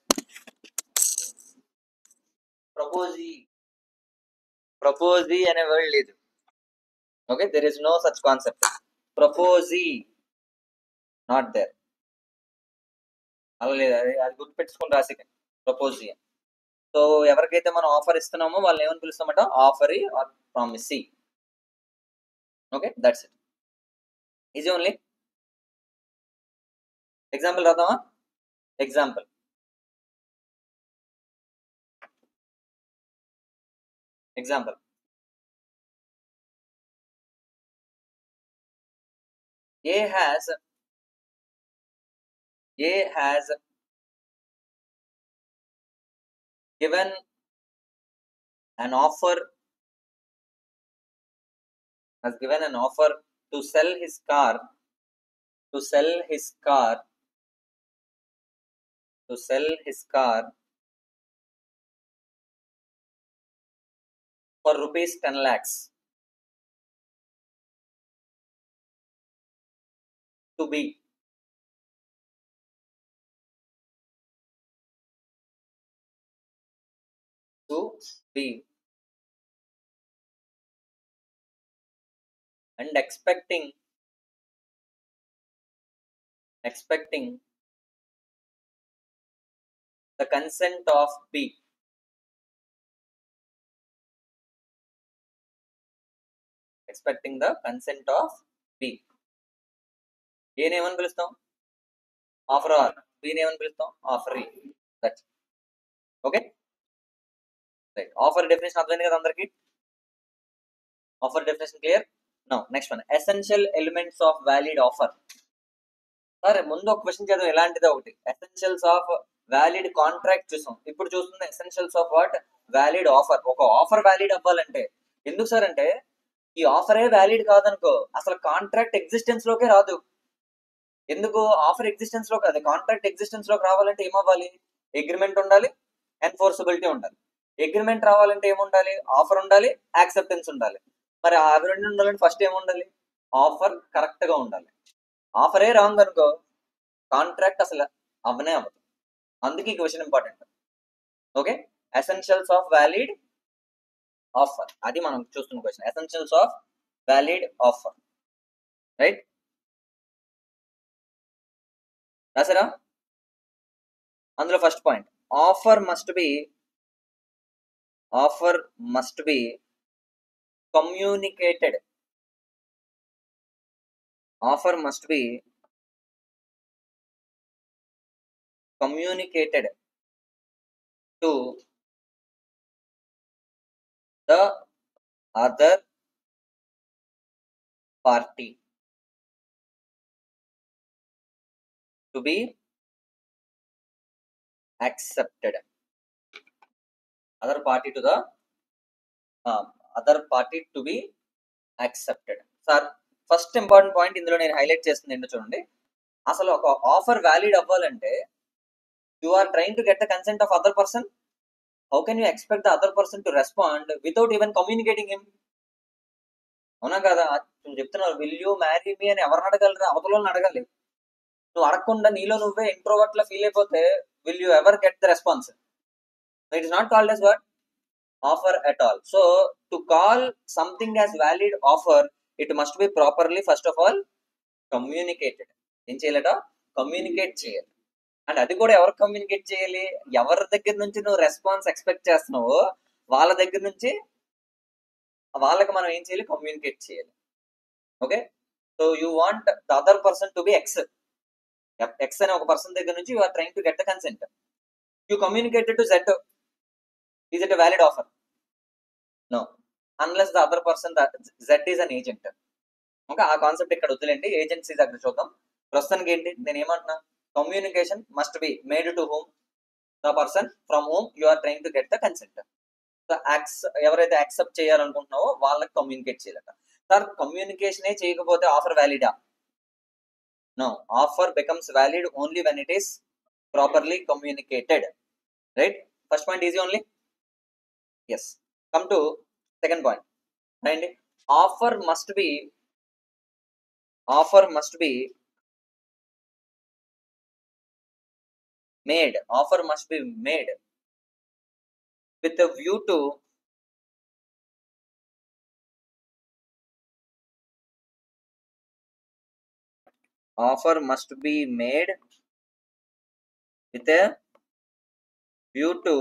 proposee. Proposee అనే word లేదు. Okay, there is no such concept. Proposee not there. అలా లేదు, అది గుర్తుపెట్టుకుని రాసికండి, ప్రపోజీ. So ఎవరికైతే మనం offer ఇస్తున్నామో వాళ్ళని ఏమని పిలుస్తామంట, offeree or promisee. Okay, that's it. Easy only. Example రాద్దామా? Example, A has given an offer to sell his car for rupees 10 lakhs to be and expecting the consent of B. Expecting the consent of B. A నేమని పిలుస్తాం, offeror. B నేమని పిలుస్తాం, offeree. That's okay. Right, offer definition అర్థమైంది కదా అందరికి? Offer definition clear? Now next one, essential elements of valid offer. సరే, ముందు ఒక క్వశ్చన్ చేద్దాం, ఎలాంటిదో ఒకటి. ఎసెన్షియల్స్ ఆఫ్ వ్యాలిడ్ కాంట్రాక్ట్ చూసాం, ఇప్పుడు చూస్తుంది essentials of what? Valid offer. ఒక ఆఫర్ వ్యాలిడ్ అవ్వాలంటే ఎందుకు సార్ అంటే, ఈ ఆఫరే వ్యాలిడ్ కాదనుకో అసలు కాంట్రాక్ట్ ఎగ్జిస్టెన్స్ లోకే రాదు. ఎందుకు? ఆఫర్ ఎగ్జిస్టెన్స్ లో కాదు, కాంట్రాక్ట్ ఎగ్జిస్టెన్స్ లోకి రావాలంటే ఏమవ్వాలి? అగ్రిమెంట్ ఉండాలి, ఎన్ఫోర్సబిలిటీ ఉండాలి. అగ్రిమెంట్ రావాలంటే ఏముండాలి? ఆఫర్ ఉండాలి, యాక్సెప్టెన్స్ ఉండాలి. మరి అవి రెండు ఉండాలంటే ఫస్ట్ ఏముండాలి? ఆఫర్ కరెక్ట్ గా ఉండాలి. ఆఫరే రాంగ్ అనుకో కాంట్రాక్ట్ అసలు అవనే అవ్వదు. అందుకే ఈ question important. Okay, essentials of valid offer, అది మనం చూస్తున్న question. Essentials of valid offer. Right, రాసారా? అందులో first point, offer must be communicated. Offer must be communicated to the other party to be accepted. Other party to be accepted. Sir, first important point ఇందులో నేను highlight చేస్తుంది ఏంటో చూడండి. అసలు ఒక offer valid అవ్వాలంటే you are trying to get the consent of other person. How can you expect the other person to respond without even communicating him? అవునా కదా? చెప్తున్నారు, విల్ యూ మ్యారీ మీ అని ఎవరిని అడగలరా? అవతలని అడగాలి. నువ్వు అడగకుండా నీలో నువ్వే ఇంట్రోవర్ట్ లా ఫీల్ అయిపోతే will you ever get the response? It is not called as what? Offer at all. So to call something as valid offer, it must be properly first of all communicated. ఏం చేయాలట? Communicate చేయాలి. And అది కూడా ఎవరు communicate చేయాలి? ఎవరి దగ్గర నుంచి నువ్వు రెస్పాన్స్ ఎక్స్పెక్ట్ చేస్తున్నావో వాళ్ళ దగ్గర నుంచి వాళ్ళకి మనం ఏం చేయాలి? కమ్యూనికేట్ చేయాలి. Okay, so you want the other person to be X అనే ఒక పర్సన్ దగ్గర నుంచి you are trying to get the consent. You communicated to Z. Is it a valid offer? No, unless the other person Z is an agent. Okay, ఆ concept ఇక్కడ వద్దులేండి, agency దగ్గర చూద్దాం. ప్రస్తుతానికి ఏంటి నేను ఏమంటున్నా? Communication must be made to whom? The person from whom you are trying to get the consent. ఎవరైతే యాక్సెప్ట్ చేయాలనుకుంటున్నావో వాళ్ళకి కమ్యూనికేట్ చేయాలట. సార్ కమ్యూనికేషనే చేయకపోతే ఆఫర్ వ్యాలిడా? No, offer becomes valid only when it is properly communicated. Right? First point easy only. Yes, come to second point. And offer must be made. Offer must be made with a view to offer must be made with a view to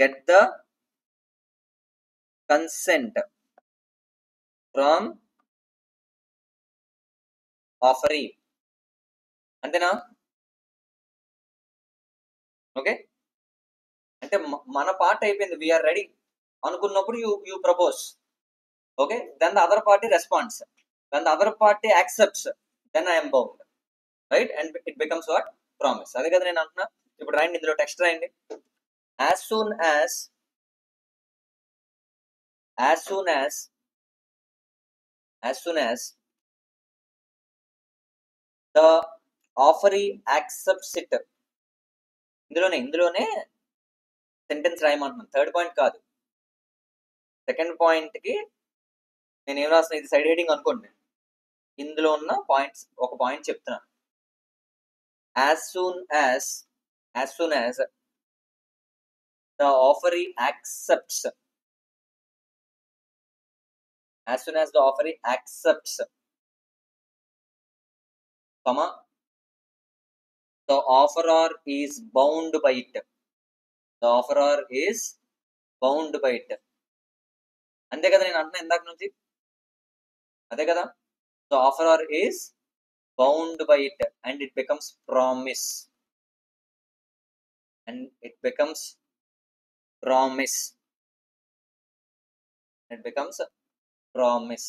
get the consent from offeree. అంతేనా? Okay, అంటే మన part అయిపోయింది, we are ready అనుకున్నప్పుడు you propose. Okay, then the other party response, then the other party accepts, then I'm bound. Right? And it becomes what? Promise. అదే కదా నేను అంటున్నా. ఇప్పుడు రాయండి, ఇందులో టెక్స్ట్ రాయండి. as soon as the offeree accepts it. ఇందులోనే సెంటెన్స్ రాయమంటున్నాను. థర్డ్ పాయింట్ కాదు, సెకండ్ పాయింట్ కి నేను ఏం రాసిన, ఇది సైడ్ హెడింగ్ అనుకోండి. ఇందులో ఉన్న పాయింట్స్ ఒక పాయింట్ చెప్తున్నాను. as soon as the offeree accepts, as soon as the offeree accepts, comma, the offeror is bound by it. The offeror is bound by it. అంతే కదా నేను అంటున్నా ఇందాక నుంచి, అదే కదా. The offeror is bound by it and it becomes promise. And it becomes promise. It becomes promise.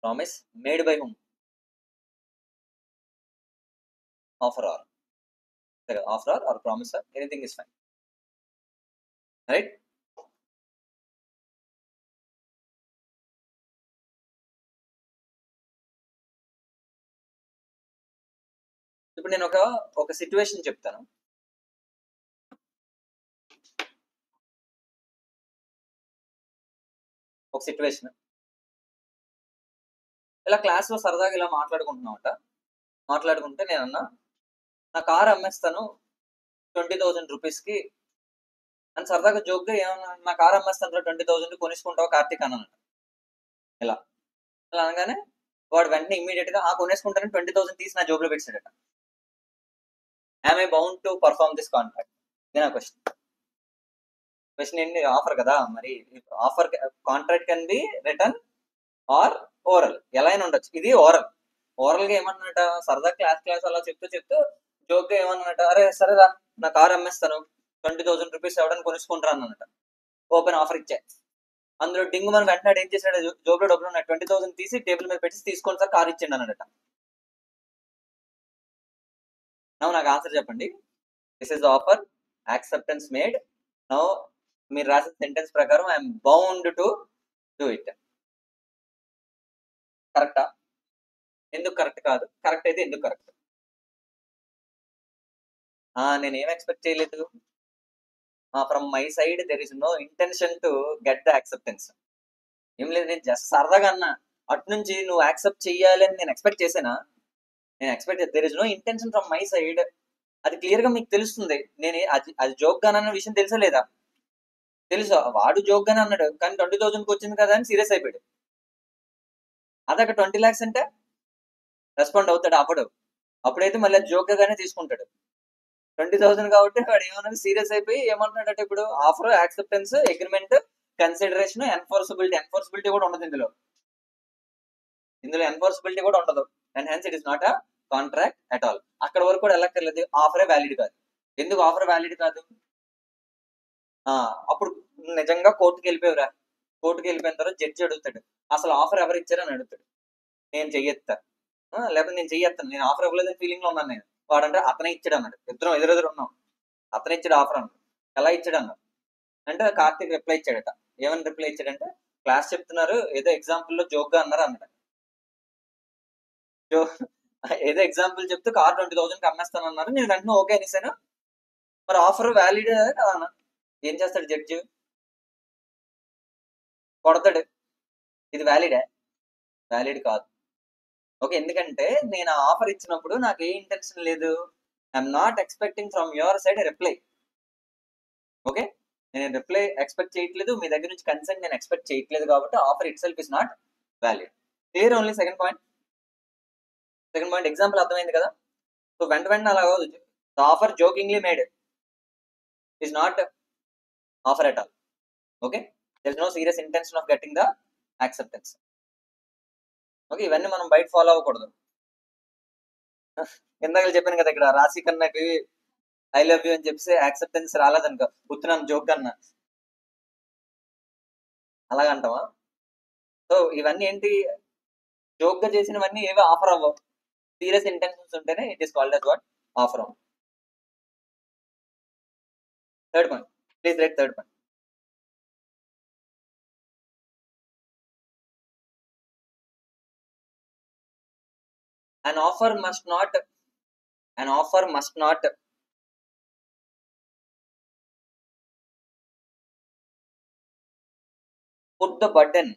Promise made by whom? Offeror. Offeror or promiser, anything is fine. Right? ఇప్పుడు నేను ఒక సిచ్యువేషన్ చెప్తాను. ఒక సిచ్యువేషన్ ఇలా క్లాస్లో సరదాగా ఇలా మాట్లాడుకుంటే నేను అన్నా, నా కారు అమ్మేస్తాను 20,000 రూపీస్కి అని సరదాగా జోక్గా ఏమన్నా, నా కారు అమ్మేస్తాను 20,000 కొనేసుకుంటావా కార్తీక్ అన్నాను. ఇలా అనగానే వాడు వెంటనే ఇమ్మీడియట్ గా కొనేసుకుంటానని 20,000 తీసి నా జోబులో పెట్టాడట. Am I bound to perform this contract? ఇదే నా క్వశ్చన్ ఏంటి? ఆఫర్ కదా, మరి offer contract can be written or oral, ఎలా అయినా ఉండొచ్చు. ఇది ఓరల్ గా ఏమన్నట, సరదా క్లాస్ అలా చెప్తూ జోక్ గా ఏమన్నట, అరే సరేరా నా కారు అమ్మేస్తాను 20,000 రూపీస్ ఎవడని కొనుక్కుంటారా అన్నట. ఓపెన్ ఆఫర్ ఇచ్చా. అందులో డింగు మన వెంటనే ఏం చేశాడు, జోబులో డబ్బులు ఉన్నాయి 20,000 తీసి టేబుల్ మీద పెట్టి తీసుకోండి సార్ కారు ఇచ్చిండి అన్నట. నాకు ఆన్సర్ చెప్పండి. This is offer, acceptance made. Now మీరు రాసిన సెంటెన్స్ ప్రకారం I'm bound to do it. కరెక్టా? ఎందుకు కరెక్ట్ కాదు? కరెక్ట్ అయితే ఎందుకు కరెక్ట్? నేనేం ఎక్స్పెక్ట్ చేయలేదు. From my side there is no intention to get the acceptance. ఏం లేదు, నేను జస్ట్ సరదాగా అన్నా అటు నుంచి నువ్వు యాక్సెప్ట్ చెయ్యాలి అని నేను ఎక్స్పెక్ట్ చేశానా? నేను expect there is no intention from my side. అది క్లియర్ గా మీకు తెలుస్తుంది. నేను అది జోక్ గానే అన్న విషయం తెలుసా లేదా? తెలుసు. వాడు జోక్ గానే అన్నాడు, కానీ 20,000కి వచ్చింది కదా అని సీరియస్ అయిపోయాడు. అదే 20 lakhs అంటే రెస్పాండ్ అవుతాడు అప్పుడు. అప్పుడైతే మళ్ళీ జోక్ గానే తీసుకుంటాడు. 20,000 కాబట్టి వాడు ఏమన్నది సీరియస్ అయిపోయి ఏమంటున్నాడంటే, ఇప్పుడు ఆఫర్, యాక్సెప్టెన్స్, అగ్రిమెంట్, కన్సిడరేషన్, ఎన్ఫోర్సబిలిటీ కూడా ఉండదు ఇందులో ఎన్ఫోర్సబిలిటీ కూడా ఉండదు. And hence it is not a contract at all. అక్కడ వరకు కూడా వెళ్ళక్కర్లేదు. ఆఫరే వ్యాలిడ్ కాదు. ఎందుకు ఆఫర్ వ్యాలిడ్ కాదు? అప్పుడు నిజంగా కోర్టుకి వెళ్ళిపోయావురా. కోర్టుకి వెళ్ళిపోయిన తర్వాత జడ్జి అడుగుతాడు, అసలు ఆఫర్ ఎవరు ఇచ్చారని అడుగుతాడు. నేను చెయ్యెత్తా, లేకపోతే నేను చెయ్యెత్తాను, నేను ఆఫర్ ఇవ్వలేదని ఫీలింగ్ లో ఉన్నాను నేను. వాడంటే అతనే ఇచ్చాడు అన్నాడు. ఇద్దరం ఎదురెదురు ఉన్నాం. అతనే ఇచ్చాడు ఆఫర్ అన్నాడు. ఎలా ఇచ్చాడు అన్నాడు అంటే కార్తీక్ రిప్లై ఇచ్చాడట. ఏమని రిప్లై ఇచ్చాడంటే, క్లాస్ చెప్తున్నారు, ఏదో ఎగ్జాంపుల్ లో జోక్ గా అన్నారు అన్నాడు. ఏదో ఎగ్జాంపుల్ చెప్తూ కార్ 20,000కి అమ్మేస్తాను అన్నారు. నేను వెంటనే ఓకే అనేసాను. మరి ఆఫర్ వ్యాలిడ్ కదా అన్న. ఏం చేస్తాడు జడ్జి? కొడతాడు. ఇది వ్యాలిడే? వ్యాలిడ్ కాదు. ఓకే, ఎందుకంటే నేను ఆఫర్ ఇచ్చినప్పుడు నాకు ఏ ఇంటెన్షన్ లేదు. I'm not expecting from your side reply. Okay, నేను రిప్లై ఎక్స్పెక్ట్ చేయట్లేదు, మీ దగ్గర నుంచి కన్సెంట్ నేను ఎక్స్పెక్ట్ చేయట్లేదు, కాబట్టి offer it self is not valid. Clear? Only second point example అర్థమైంది కదా? సో వెంటనే అలా కాదు. The offer జోకింగ్లీ made is not offer at all. Okay, there is no serious intention of getting the acceptance. Okay, ఇవన్నీ మనం బయట follow అవ్వకూడదు. ఇందాక చెప్పాను కదా, ఇక్కడ రాశి కన్నాకి ఐ లవ్ యూ అని చెప్పి యాక్సెప్టెన్స్ రాలేదనుకో, ఉత్తరం జోక్ కన్నా అలాగంటావా? సో ఇవన్నీ ఏంటి? జోక్ గా చేసినవన్నీ ఏవి ఆఫర్ అవ్వవు. సీరియస్ ఇంటెన్షన్స్ ఉంటేనే it is called as what? Offer. Third point. Please write third point. An offer must not put the burden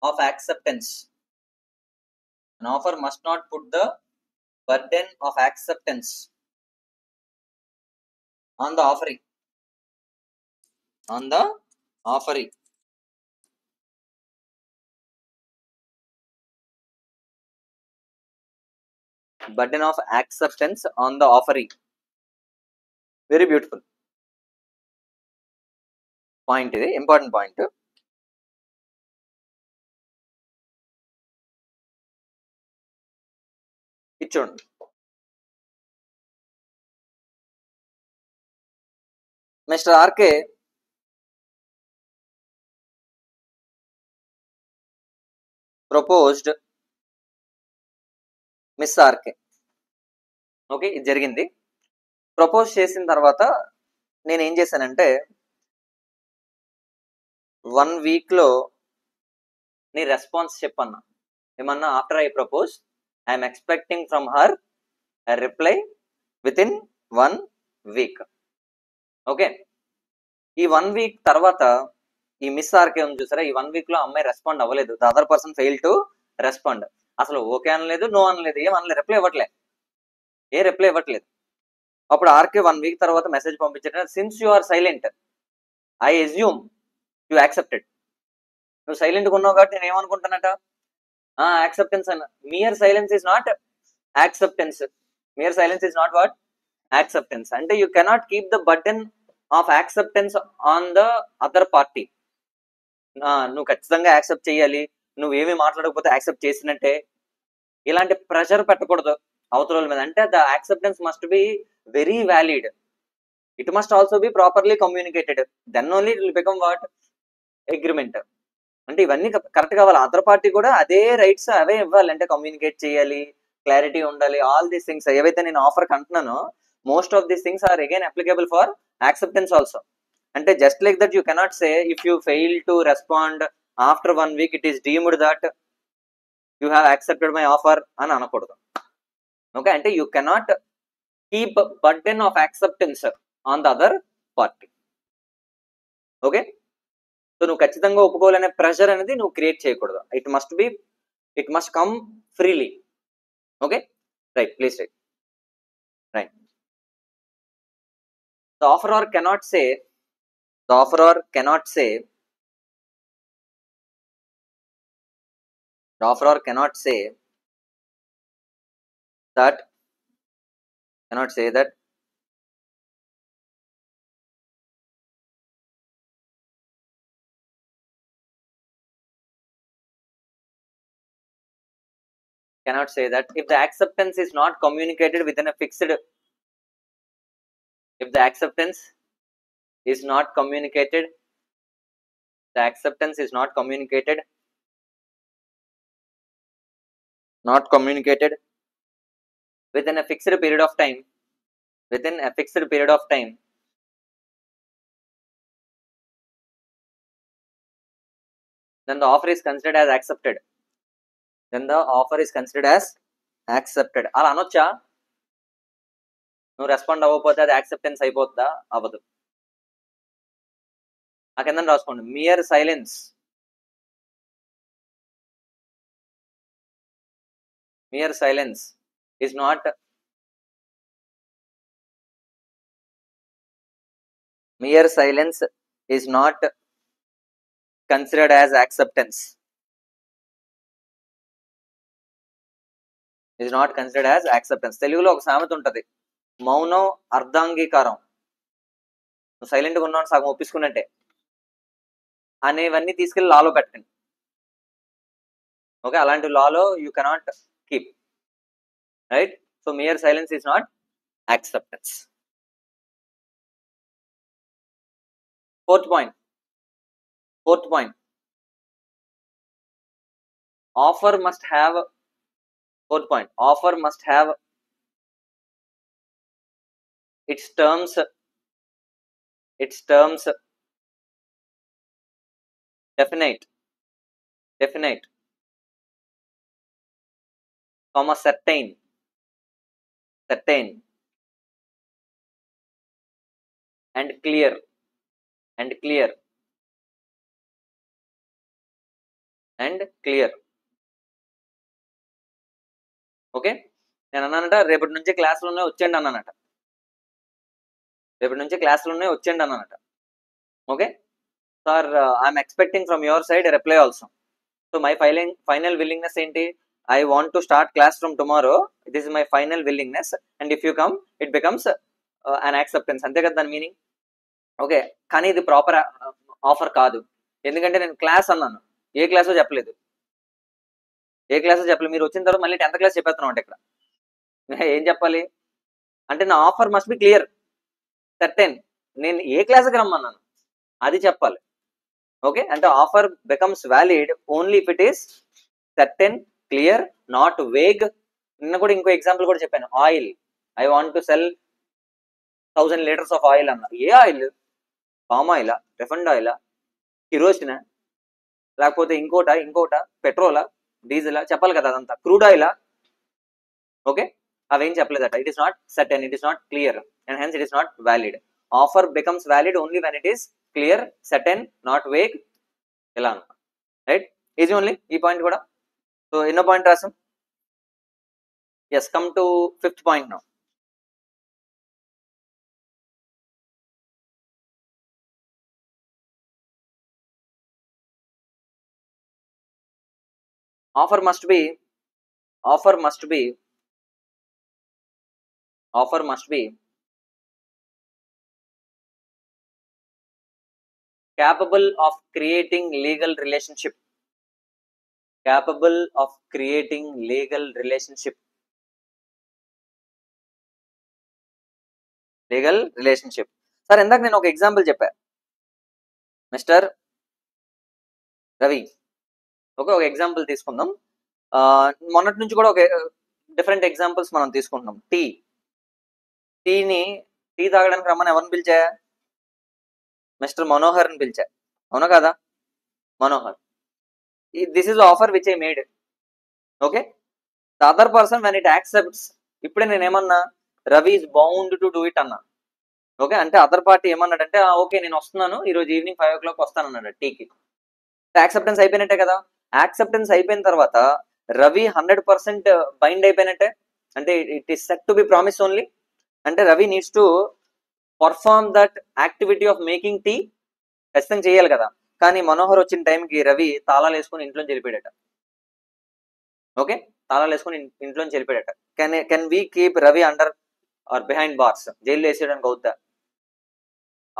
of acceptance. An offer must not put the burden of acceptance on the offering. Burden of acceptance on the offering. Very beautiful point. ఇది important point. చూడండి, mister RK proposed miss RK. Okay, ఇది జరిగింది. Propose చేసిన తర్వాత నేను ఏం చేశానంటే, 1 week లో నీ రెస్పాన్స్ చెప్పన్నా. ఏమన్నా? After I propose I'm expecting from her a reply within 1 week. Okay, ఈ 1 week తర్వాత ఈ మిస్ ఆర్కే ఉంది చూసారా, ఈ 1 week లో అమ్మాయి రెస్పాండ్ అవ్వలేదు. The other person fail to respond. అసలు ఓకే అనలేదు, నో అనలేదు, ఏమనలేదు, రిప్లై ఇవ్వట్లేదు. అప్పుడు ఆర్కే 1 week తర్వాత మెసేజ్ పంపించాడు, since you are silent I assume you accepted. నువ్వు సైలెంట్గా ఉన్నావు కాబట్టి నేను ఏమనుకుంటానట, యాక్సెప్టెన్స్ అన్న. Mere silence is not acceptance. Mere silence is not what? Acceptance. అంటే you cannot keep the burden of acceptance on the other party. నువ్వు ఖచ్చితంగా యాక్సెప్ట్ చేయాలి, నువ్వేమీ మాట్లాడకపోతే యాక్సెప్ట్ చేసినట్టే, ఇలాంటి ప్రెషర్ పెట్టకూడదు అవతల మీద. అంటే the acceptance must be very valid. It must also be properly communicated. Then only it will become what? Agreement. అంటే ఇవన్నీ కరెక్ట్ కావాలి. అదర్ పార్టీ కూడా అదే రైట్స్ అవే ఇవ్వాలి. అంటే కమ్యూనికేట్ చేయాలి, క్లారిటీ ఉండాలి. ఆల్ దీస్ థింగ్స్ ఏవైతే నేను ఆఫర్ కంటున్నానో, most of these things are again applicable for acceptance also. అంటే just like that you cannot say if you fail to respond after 1 week it is deemed that you have accepted my offer అని అనకూడదు. Okay, అంటే you cannot keep burden of acceptance on the other party. Okay, so నువ్వు ఖచ్చితంగా ఒప్పుకోవాలనే pressure అనేది నువ్వు create చేయకూడదు. It must be It must come freely. Okay, right, please write. Right. The offeror cannot say that if the acceptance is not communicated within a fixed, if the acceptance is not communicated within a fixed period of time, then the offer is considered as accepted. అలా అనొచ్చా? నువ్వు respond అవ్వకపోతే అది acceptance అయిపోతుందా? అవ్వదు. ఆ కింద రాసుకోండి, mere silence is not considered as acceptance. తెలుగులో ఒక సామెత ఉంటది, మౌనం అర్ధాంగీకారం. నువ్వు సైలెంట్గా ఉన్నావు సగం ఒప్పించుకున్నట్టే అనేవన్నీ తీసుకెళ్లి లాలో పెట్టండి. ఓకే, అలాంటి లాలో you cannot keep, right? So mere silence is not acceptance. Fourth point, offer must have its terms definite, comma certain and clear. Okay, నేను అన్నానట రేపటి నుంచి క్లాసులోనే వచ్చేయండి అన్నానట. Okay sir, I'm expecting from your side reply also. So my final willingness ఏంటి? I want to start class from tomorrow. This is my final willingness, and if you come, it becomes an acceptance. అంతే కదా దాని meaning. Okay, కానీ ఇది proper offer కాదు. ఎందుకంటే నేను class అన్నాను, ఏ క్లాసో చెప్పలేదు. మీరు వచ్చిన తర్వాత మళ్ళీ 10th క్లాస్ చెప్పేస్తున్నాం అంటే ఇక్కడ ఏం చెప్పాలి అంటే, నా offer must be clear, certain. నేను ఏ క్లాస్కి రమ్మన్నాను అది చెప్పాలి. ఓకే, అంటే offer becomes valid only if it is certain, clear, not vague. నిన్న కూడా ఇంకో ఎగ్జాంపుల్ కూడా చెప్పాను, oil. I want to cell 1000 litres of oil అన్న. ఏ ఆయిల్? పామ్ ఆయిలా, రిఫైండ్ ఆయిలా, కిరోసినా, లేకపోతే ఇంకోట పెట్రోలా, డీజిలా చెప్పాలి కదా. అదంతా క్రూడ్ ఆయిలా. ఓకే, అవేం చెప్పలేదట. It is not certain, it is not clear, and hence it is not valid. Offer becomes valid only when it is clear, certain, not vague. ఇలా అన్న, రైట్? ఈజీ ఓన్లీ ఈ పాయింట్ కూడా. So ఎన్నో point రాసాం? Yes, come to 5th point now. Offer must be capable of creating legal relationship. Sir ఇందాక నేను ఒక example చెప్పా, మిస్టర్ రవి. ఓకే, ఒక ఎగ్జాంపుల్ తీసుకుందాం. మొన్నటి నుంచి కూడా ఒక డిఫరెంట్ ఎగ్జాంపుల్స్ మనం తీసుకుంటున్నాం. టీ తాగడానికి రమ్మని ఎవరిని పిలిచా? మిస్టర్ మనోహర్ అని పిలిచా, అవునా కదా? Manohar, this is offer which I made. Okay, the other person when it accepts, ఇప్పుడే నేను ఏమన్నా, Ravi is bound to do it అన్నా. ఓకే, అంటే అదర్ పార్టీ ఏమన్నాడంటే, ఓకే నేను వస్తున్నాను, ఈరోజు ఈవినింగ్ 5 o'clock వస్తానన్నాడు టీకి. యాక్సెప్టెన్స్ అయిపోయినట్టే కదా. యాక్సెప్టెన్స్ అయిపోయిన తర్వాత రవి 100% బైండ్ అయిపోయినట్టే, అంటే it is set to be promise only, అంటే Ravi needs to perform that activity of making tea, ఖచ్చితంగా చేయాలి కదా. కానీ మనోహర్ వచ్చిన టైంకి రవి తాళాలు వేసుకుని ఇంట్లోంచి వెళ్ళిపోయాడట. ఓకే, తాళాలు వేసుకుని ఇంట్లోంచి వెళ్ళిపోయాడట. Can we keep Ravi under or behind bars, జైల్లో వేసేయడానికి అవుద్దా?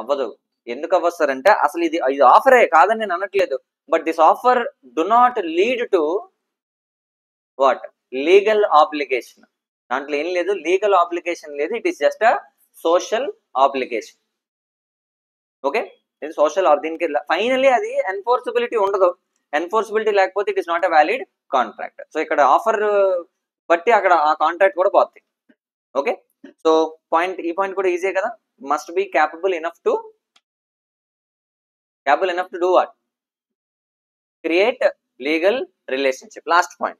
అవ్వదు. ఎందుకు అవ్వస్తారంటే అసలు ఇది ఆఫరే కాదని నేను అనట్లేదు, but this offer do not lead to what, legal obligation. దాంట్లో ఏం లేదు, లీగల్ ఆబ్లిగేషన్ లేదు, it is just a social obligation. Okay, ఇది సోషల్, దీనికి ఫైనల్లీ అది ఎన్ఫోర్సబిలిటీ ఉండదు. ఎన్ఫోర్సబిలిటీ లేకపోతే it is not a valid contract. So ఇక్కడ ఆఫర్ బట్టి అక్కడ ఆ కాంట్రాక్ట్ కూడా పోతుంది. ఓకే, సో ఈ పాయింట్ కూడా ఈజీ కదా. Must be capable enough to do what, create legal relationship. Last point.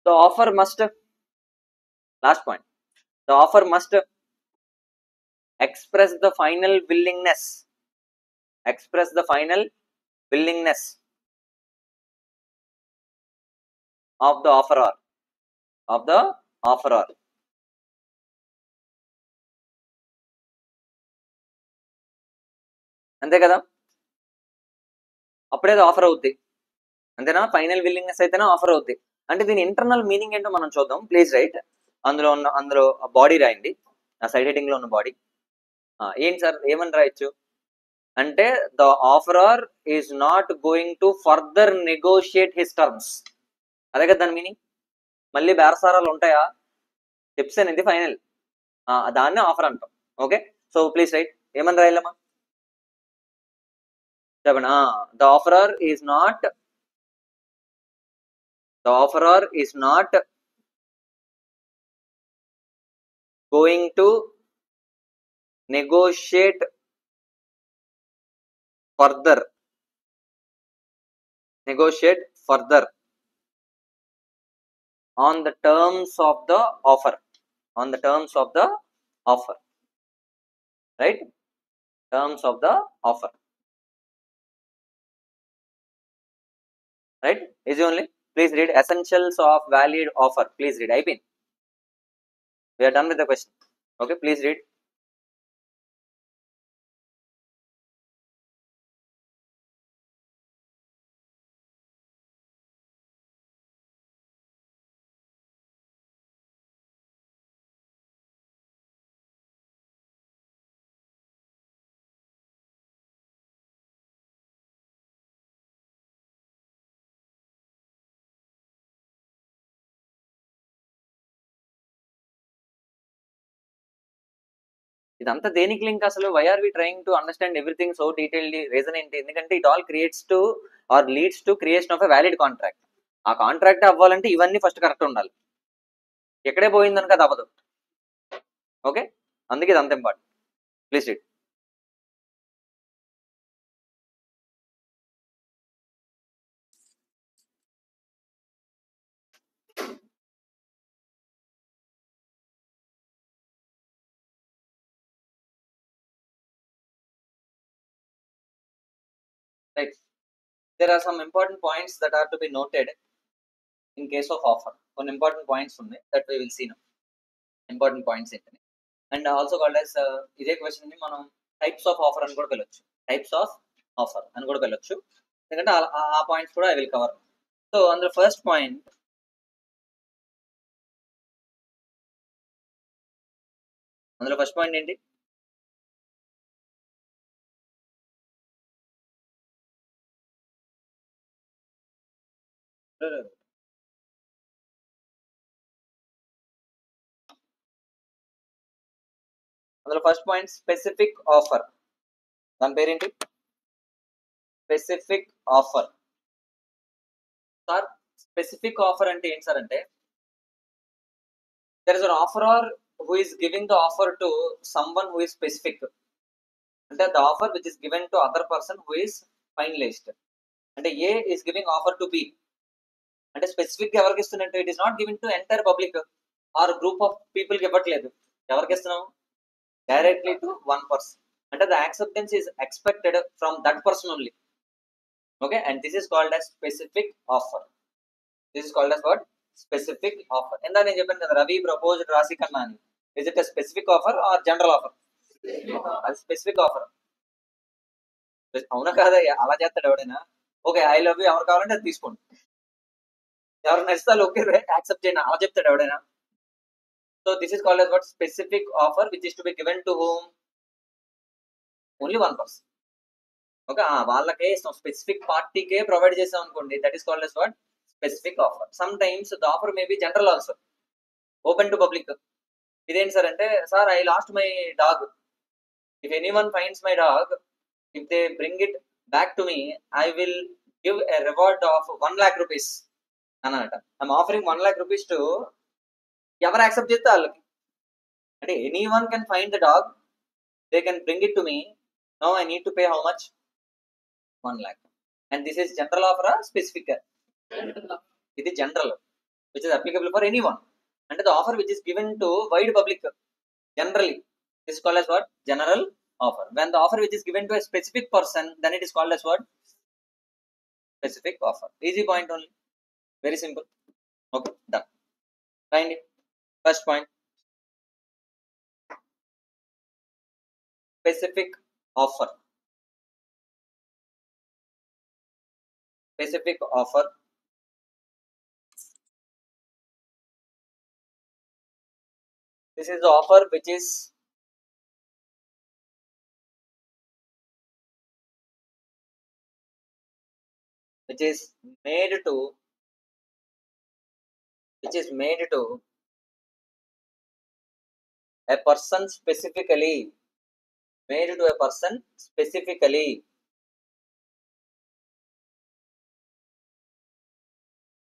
The offer must express the final willingness of the offeror. అంతే కదా, అప్పుడే ఆఫర్ అవుద్ది. అంతేనా? ఫైనల్ విల్లింగ్నెస్ అయితేనే ఆఫర్ అవుద్ది. అంటే దీని ఇంటర్నల్ మీనింగ్ ఏంటో మనం చూద్దాం. Please right. అందులో బాడీ రాయండి, ఆ సైడ్ హెడింగ్ లో ఉన్న బాడీ. ఏంటి సార్ ఏమని రాయొచ్చు అంటే, the offeror is not going to further negotiate his terms. అదే కదా దాని మీనింగ్. మళ్ళీ బేరసారాలు ఉంటాయా? చెప్సాను ఇది ఫైనల్, దాన్నే ఆఫర్ అంటాం. Okay, so please write. ఏమని రాయాలమ్మా చెప్పండి. The offeror is not going to negotiate further on the terms of the offer, right? Terms of the offer, right? Easy only. Please read essentials of valid offer. Please read. అయిపోయింది, we are done with the question. Okay, please read. ఇదంతా దేనికి link అసలు? Why are we trying to understand everything so detailed? Reason ఏంటి? ఎందుకంటే it all creates to or leads to creation of a valid contract. ఆ contract అవ్వాలంటే ఇవన్నీ first correct ఉండాలి. ఎక్కడే పోయిందని కదా అవ్వదు. ఓకే, అందుకే ఇది అంత important. Please read. Right. There are some important points that are to be noted in case of offer. One important points ఉన్నాయి that we will see now. Important points ఏంటని, అండ్ ఆల్సో కాల్డ్ as ఇదే question ని మనం types of offer అని కూడా పిలవచ్చు. ఎందుకంటే ఆ పాయింట్స్ కూడా ఐ విల్ కవర్. సో అందులో ఫస్ట్ పాయింట్, ఏంటి? అందులో ఫస్ట్ పాయింట్ స్పెసిఫిక్ ఆఫర్. దాని పేరేంటి? Specific offer. Sir specific offer అంటే ఏంటి సార్ అంటే, there is an offeror who is giving the offer to someone who is specific. అంటే the offer which is given to other person who is finalized. అంటే A is giving offer to B. అంటే specific ఎవరికి ఇస్తున్నట్టు? It is not giving to entire public or group of people కి ఇవ్వట్లేదు. ఎవరికి ఇస్తున్నాం? Directly to one person. అంటే the acceptance is expected from that person only. Okay, and this is called as specific offer. This is called as what? Specific offer. ఇందా నేను చెప్పాను కదా, Ravi proposed రాశి కన్నా అని. Is it a specific offer or general offer? అది specific offer. అవునా కాదా? అలా చేస్తాడు ఎవడైనా. ఓకే, ఐ లవ్ యూ ఎవరు కావాలంటే అది తీసుకోండి, ఎవరు నచ్చితే ఓకే యాక్సెప్ట్ చేయండి అలా చెప్తాడు ఎవడైనా. So this is called as what? Specific offer which is to be given to whom? Only one person. Okay, వాళ్ళకే స్పెసిఫిక్ పార్టీకే ప్రొవైడ్ చేసాం అనుకోండి, that is called as what? Specific offer. Some times the offer may B general also, open to public. ఇదేంటి sir అంటే, sir I lost my dog, if any one finds my dog, if they bring it back to me, I will give a reward of 1 lakh rupees అన్నమాట. I'm offering 1 lakh rupees to ఎవరు accept చేస్తే వాళ్ళకి. అంటే anyone can find the dog, they can bring it to me, no I need to pay how much? 1 lakh. And this is general offer, specific? ఇది general which is applicable for anyone. అంటే the offer which is given to wide public generally, this is called as what? General offer. When the offer which is given to a specific person, then it is called as what? Specific offer. Easy point only, very simple. Okay, done. Find it. First point, specific offer. Specific offer. This is the offer which is made to a person specifically, made to a person specifically,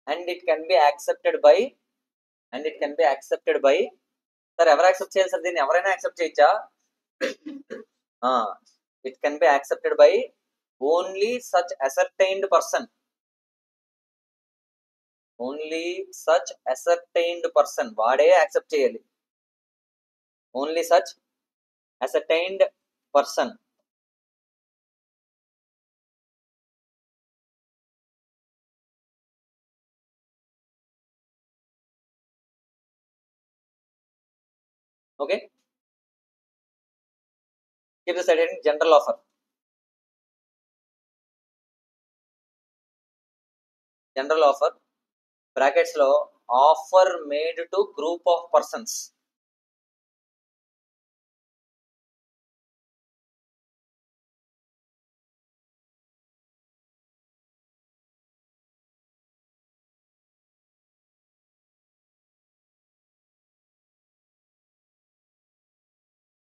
and it can be accepted by, sir ఎవరు accept చేయాలి sir దీన్ని? ఎవరైనా accept చేయొచ్చా? It can be accepted by only such ascertained person. Only such ascertained person, వాడే accept చేయాలి. Only such ascertained person. Okay, keep the heading general offer. General offer brackets లో offer made to group of persons.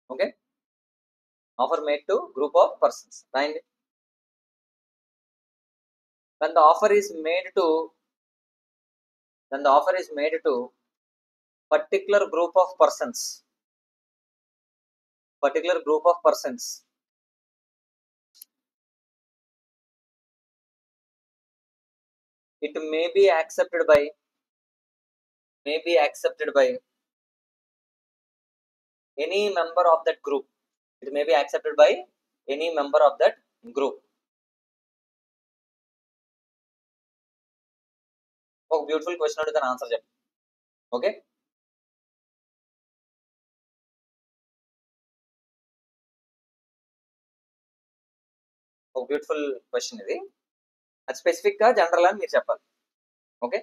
Okay, offer made to group of persons. Right? When the offer is made to particular group of persons, it may be accepted by any member of that group. It may be accepted by any member of that group. ఒక beautiful question అడుగుతాను, answer చెప్పండి. Okay, ఒక beautiful question ఇది. అది specific గా general అని మీరు చెప్పాలి. ఓకే,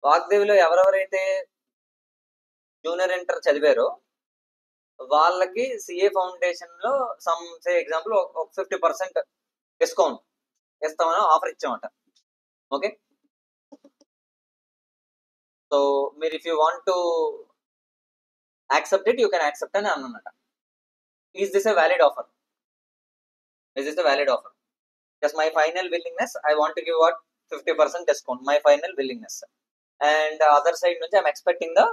వాగ్దేవిలో ఎవరెవరైతే జూనియర్ ఇంటర్ చదివారో వాళ్ళకి సిఏ ఫౌండేషన్ లో సమ్ సే ఎగ్జాంపుల్ ఒక 50% డిస్కౌంట్ ఇస్తామని ఆఫర్ ఇచ్చామట. ఓకే, సో మీరు if you want to accept it, you can accept అని అన్నమాట. Is this a valid offer? Just my final willingness, I want to give what? 50% discount, my final willingness. And the other side nunchi I'm expecting the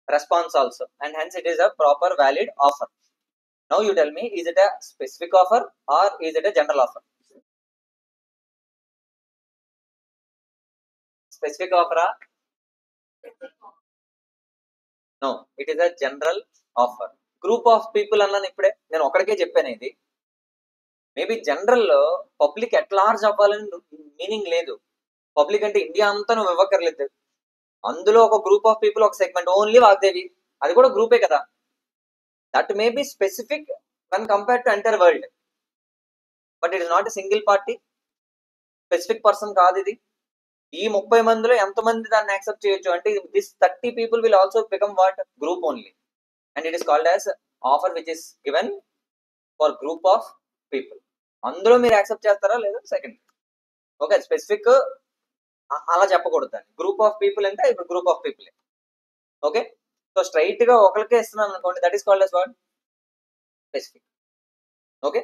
response also, and hence it is a proper valid offer. Now you tell me, is it a specific offer or is it a general offer? Specific offer? No, it is a general offer. Group of people అన్నాను ఇప్పుడే, నేను ఒకడికే చెప్పాను ఇది. Maybe జనరల్లో public at large అవ్వాలని meaning లేదు. Public అంటే India అంతా నువ్వు ఇవ్వక్కర్లేదు. అందులో ఒక గ్రూప్ ఆఫ్ పీపుల్, ఒక సెగ్మెంట్ ఓన్లీ వాగ్దేవి, అది కూడా గ్రూపే కదా. That may be specific when compared to entire world, but it is not a single party, specific person కాదు ఇది. ఈ 30 మందిలో ఎంతమంది దాన్ని యాక్సెప్ట్ చేయొచ్చు అంటే this 30 people will also become what group only, and it is called as offer which is given for group of people. అందులో మీరు యాక్సెప్ట్ చేస్తారా లేదా సెకండ్. ఓకే, స్పెసిఫిక్ అలా చెప్పకూడదు దాన్ని. గ్రూప్ ఆఫ్ పీపుల్ అంటే ఇప్పుడు group of people. Okay, so straight గా ఒకరికే ఇస్తున్నాను అనుకోండి, that is called as what specific. Okay,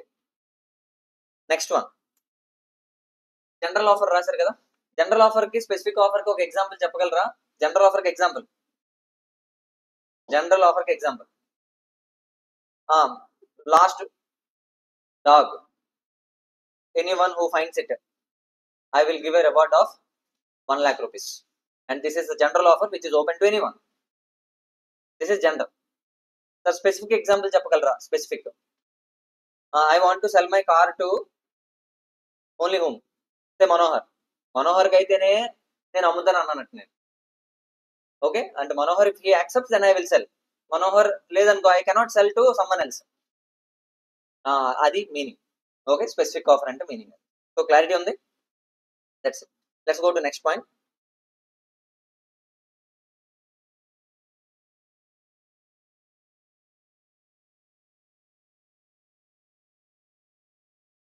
next one general offer రాశారు కదా. జనరల్ ఆఫర్ కి స్పెసిఫిక్ ఆఫర్ కి ఒక ఎగ్జాంపుల్ చెప్పగలరా? జనరల్ ఆఫర్ కి ఎగ్జాంపుల్, జనరల్ ఆఫర్ కి example last dog, anyone who finds it, I will give a reward of 1 lakh rupees, and this is the general offer which is open to anyone. This is general. The specific example చెప్పగలరా? Specific, I want to sell my car to only whom? Say Manohar. మనోహర్కి అయితేనే నేను అమ్ముతాను అన్నట్టు నేను. Okay, అంటే Manohar if he accepts then I will sell. Manohar లేదనుకో I cannot sell to someone else. అది meaning. Okay, specific offer అంటే మీనింగ్. సో క్లారిటీ ఉంది. That's it. Let's go to next point.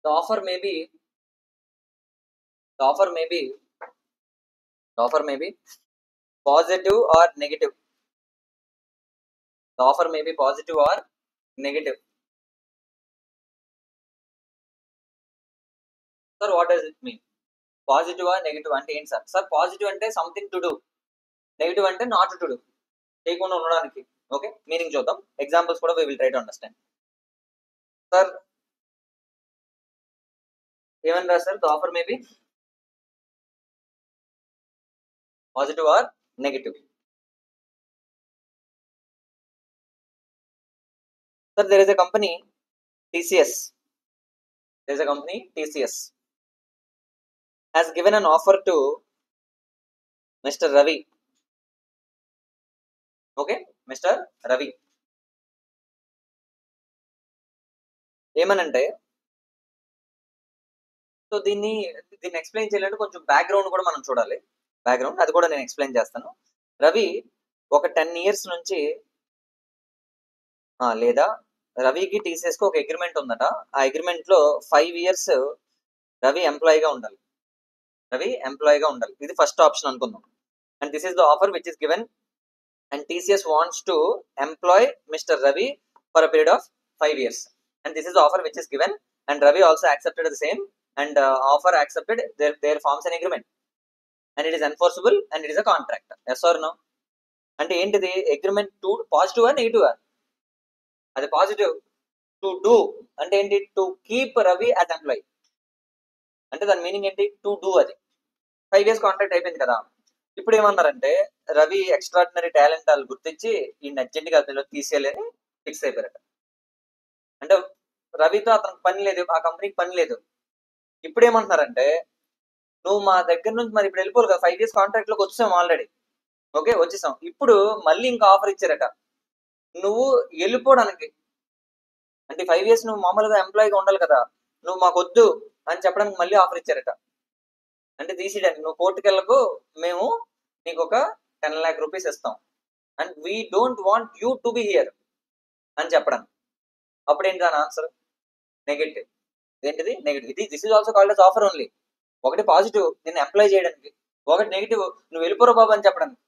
The offer may be positive or negative. The offer may be positive or negative. Sir, what does it mean? Positive or negative అంటే ఏంటి sir? Sir positive అంటే something to do, negative అంటే not to do, చేయకుండా ఉండడానికి. Okay, meaning చూద్దాం. Examples కూడా we will try to understand. Sir ఏమని రాశారు? The offer may be positive or negative. Sir, there is a company TCS. There is a company TCS has given an offer to Mr. Ravi. Okay, Mr. Ravi. ఏమనంటే, so దీన్ని explain చేయాలంటే కొంచెం background కూడా మనం చూడాలి. Background అది కూడా నేను ఎక్స్ప్లెయిన్ చేస్తాను. రవి ఒక 10 years నుంచి లేదా రవికి టీసీఎస్ కి ఒక అగ్రిమెంట్ ఉందట. ఆ అగ్రిమెంట్ లో 5 years రవి ఎంప్లాయీగా ఉండాలి. ఇది ఫస్ట్ ఆప్షన్ అనుకుందాం. And this is the offer which is given, and TCS wants to employ mister Ravi for a period of 5 years. And this is the offer which is given, and Ravi also accepted the same, and offer accepted, there forms an agreement, and it is enforceable, and it is a contract. Yes or no? అంటే ఏంటిది? Agreement to positive negative? అది positive. To do అంటే ఏంటి? To keep Ravi as employee. అంటే దాని meaning ఏంటి? To do. అది 5 years contract అయిపోయింది కదా. ఇప్పుడు ఏమన్నారంటే, రవి ఎక్స్ట్రాడినరీ టాలెంట్ వాళ్ళు గుర్తించి ఈ అర్జెంట్ గా అందులో తీసేయాలని ఫిక్స్ అయిపోయారట. అంటే రవితో అతనికి పని లేదు, ఆ కంపెనీకి పని లేదు. ఇప్పుడు ఏమంటున్నారంటే, నువ్వు మా దగ్గర నుంచి మరి ఇప్పుడు వెళ్ళిపోరు కదా, 5 years కాంట్రాక్ట్ లోకి వచ్చాం ఆల్రెడీ. ఓకే, వచ్చేసాం. ఇప్పుడు మళ్ళీ ఇంకా ఆఫర్ ఇచ్చారట నువ్వు వెళ్ళిపోవడానికి. అంటే 5 years నువ్వు మామూలుగా ఎంప్లాయీగా ఉండాలి కదా, నువ్వు మాకు వద్దు అని చెప్పడానికి మళ్ళీ ఆఫర్ ఇచ్చారట. అంటే తీసేయడానికి, నువ్వు కోర్టుకి వెళ్ళకు, మేము నీకు ఒక 10 lakh rupees ఇస్తాం, and we don't want you to be here అని చెప్పడానికి. అప్పుడు ఏంటి దాని ఆన్సర్? నెగటివ్. ఏంటిది? Negative. This is also called as offer only. ఒకటి పాజిటివ్ నిన్ను ఎంప్లాయ్ చేయడానికి, ఒకటి నెగిటివ్ నువ్వు వెళ్ళిపోరా బాబు అని చెప్పడానికి.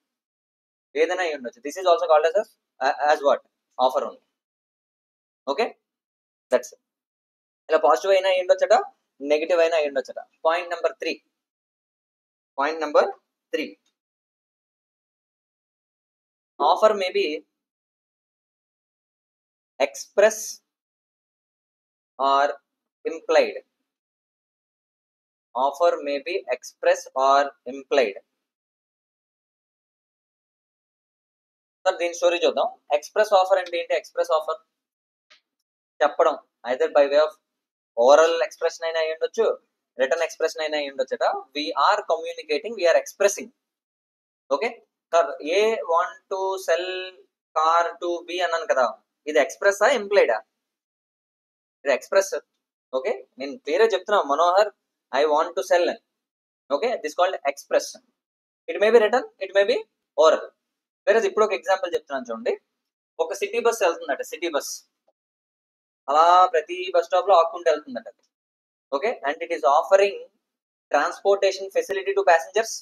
ఏదైనా అయి ఉండొచ్చు. This is also called as what? Offer only. Okay, that's ఇలా పాజిటివ్ అయినా అయి ఉండొచ్చట, నెగిటివ్ అయినా అయి ఉండొచ్చట. Point number 3. Offer may be express or implied. Offer may be express or implied. సార్ దీని స్టోరీ చూద్దాం. ఎక్స్ప్రెస్ ఆఫర్ అంటే ఏంటి? ఎక్స్ప్రెస్ ఆఫర్ చెప్పడం, either by way of oral expression అయినా అయి ఉండొచ్చు, రిటర్న్ ఎక్స్ప్రెషన్ అయినా అయి ఉండొచ్చట. We're communicating, we're expressing. Okay sir, A want to cell car to be అన్నాను కదా, ఇది ఎక్స్ప్రెస్సా ఇంప్లైడా? ఇది ఎక్స్ప్రెస్. ఓకే, నేను క్లియర్ చెప్తున్నా, Manohar I want to sell. Okay, this called express. It may be written, it may be oral. వేరే ఇప్పుడు ఒక example చెప్తున్నాను చూడండి. ఒక సిటీ బస్ వెళ్తుందట, సిటీ బస్ అలా ప్రతి బస్ స్టాప్ లో ఆక్కుంటూ వెళ్తుందట. Okay, and it is offering transportation facility to passengers.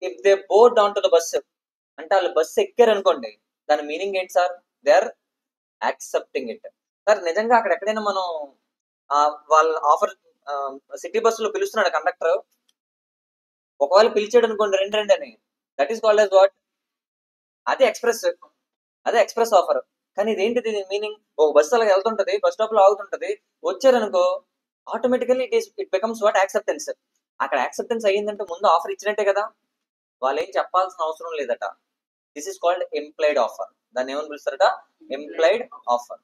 If they board on to the bus, అంటే వాళ్ళు బస్సు ఎక్కారు అనుకోండి, దాని మీనింగ్ ఏంటి sir? They are accepting it. Sir నిజంగా అక్కడ ఎక్కడైనా మనం వాళ్ళ ఆఫర్ సిటీ బస్సులో పిలుస్తున్నాడు కండక్టర్, ఒకవేళ పిలిచాడు అనుకోండి రెండు రెండు అని, that is called as what? అదే ఎక్స్ప్రెస్, అదే ఎక్స్ప్రెస్ ఆఫర్. కానీ ఇదేంటిది మీనింగ్? ఒక బస్సు అలా వెళ్తుంటది, బస్ స్టాప్ లో ఆగుతుంటది, వచ్చారనుకో automatically it becomes what? Acceptance. అక్కడ యాక్సెప్టెన్స్ అయ్యిందంటే ముందు ఆఫర్ ఇచ్చినట్టే కదా, వాళ్ళు ఏం చెప్పాల్సిన అవసరం లేదట. This is called implied offer. దాన్ని ఏమని పిలుస్తారట? Implied offer.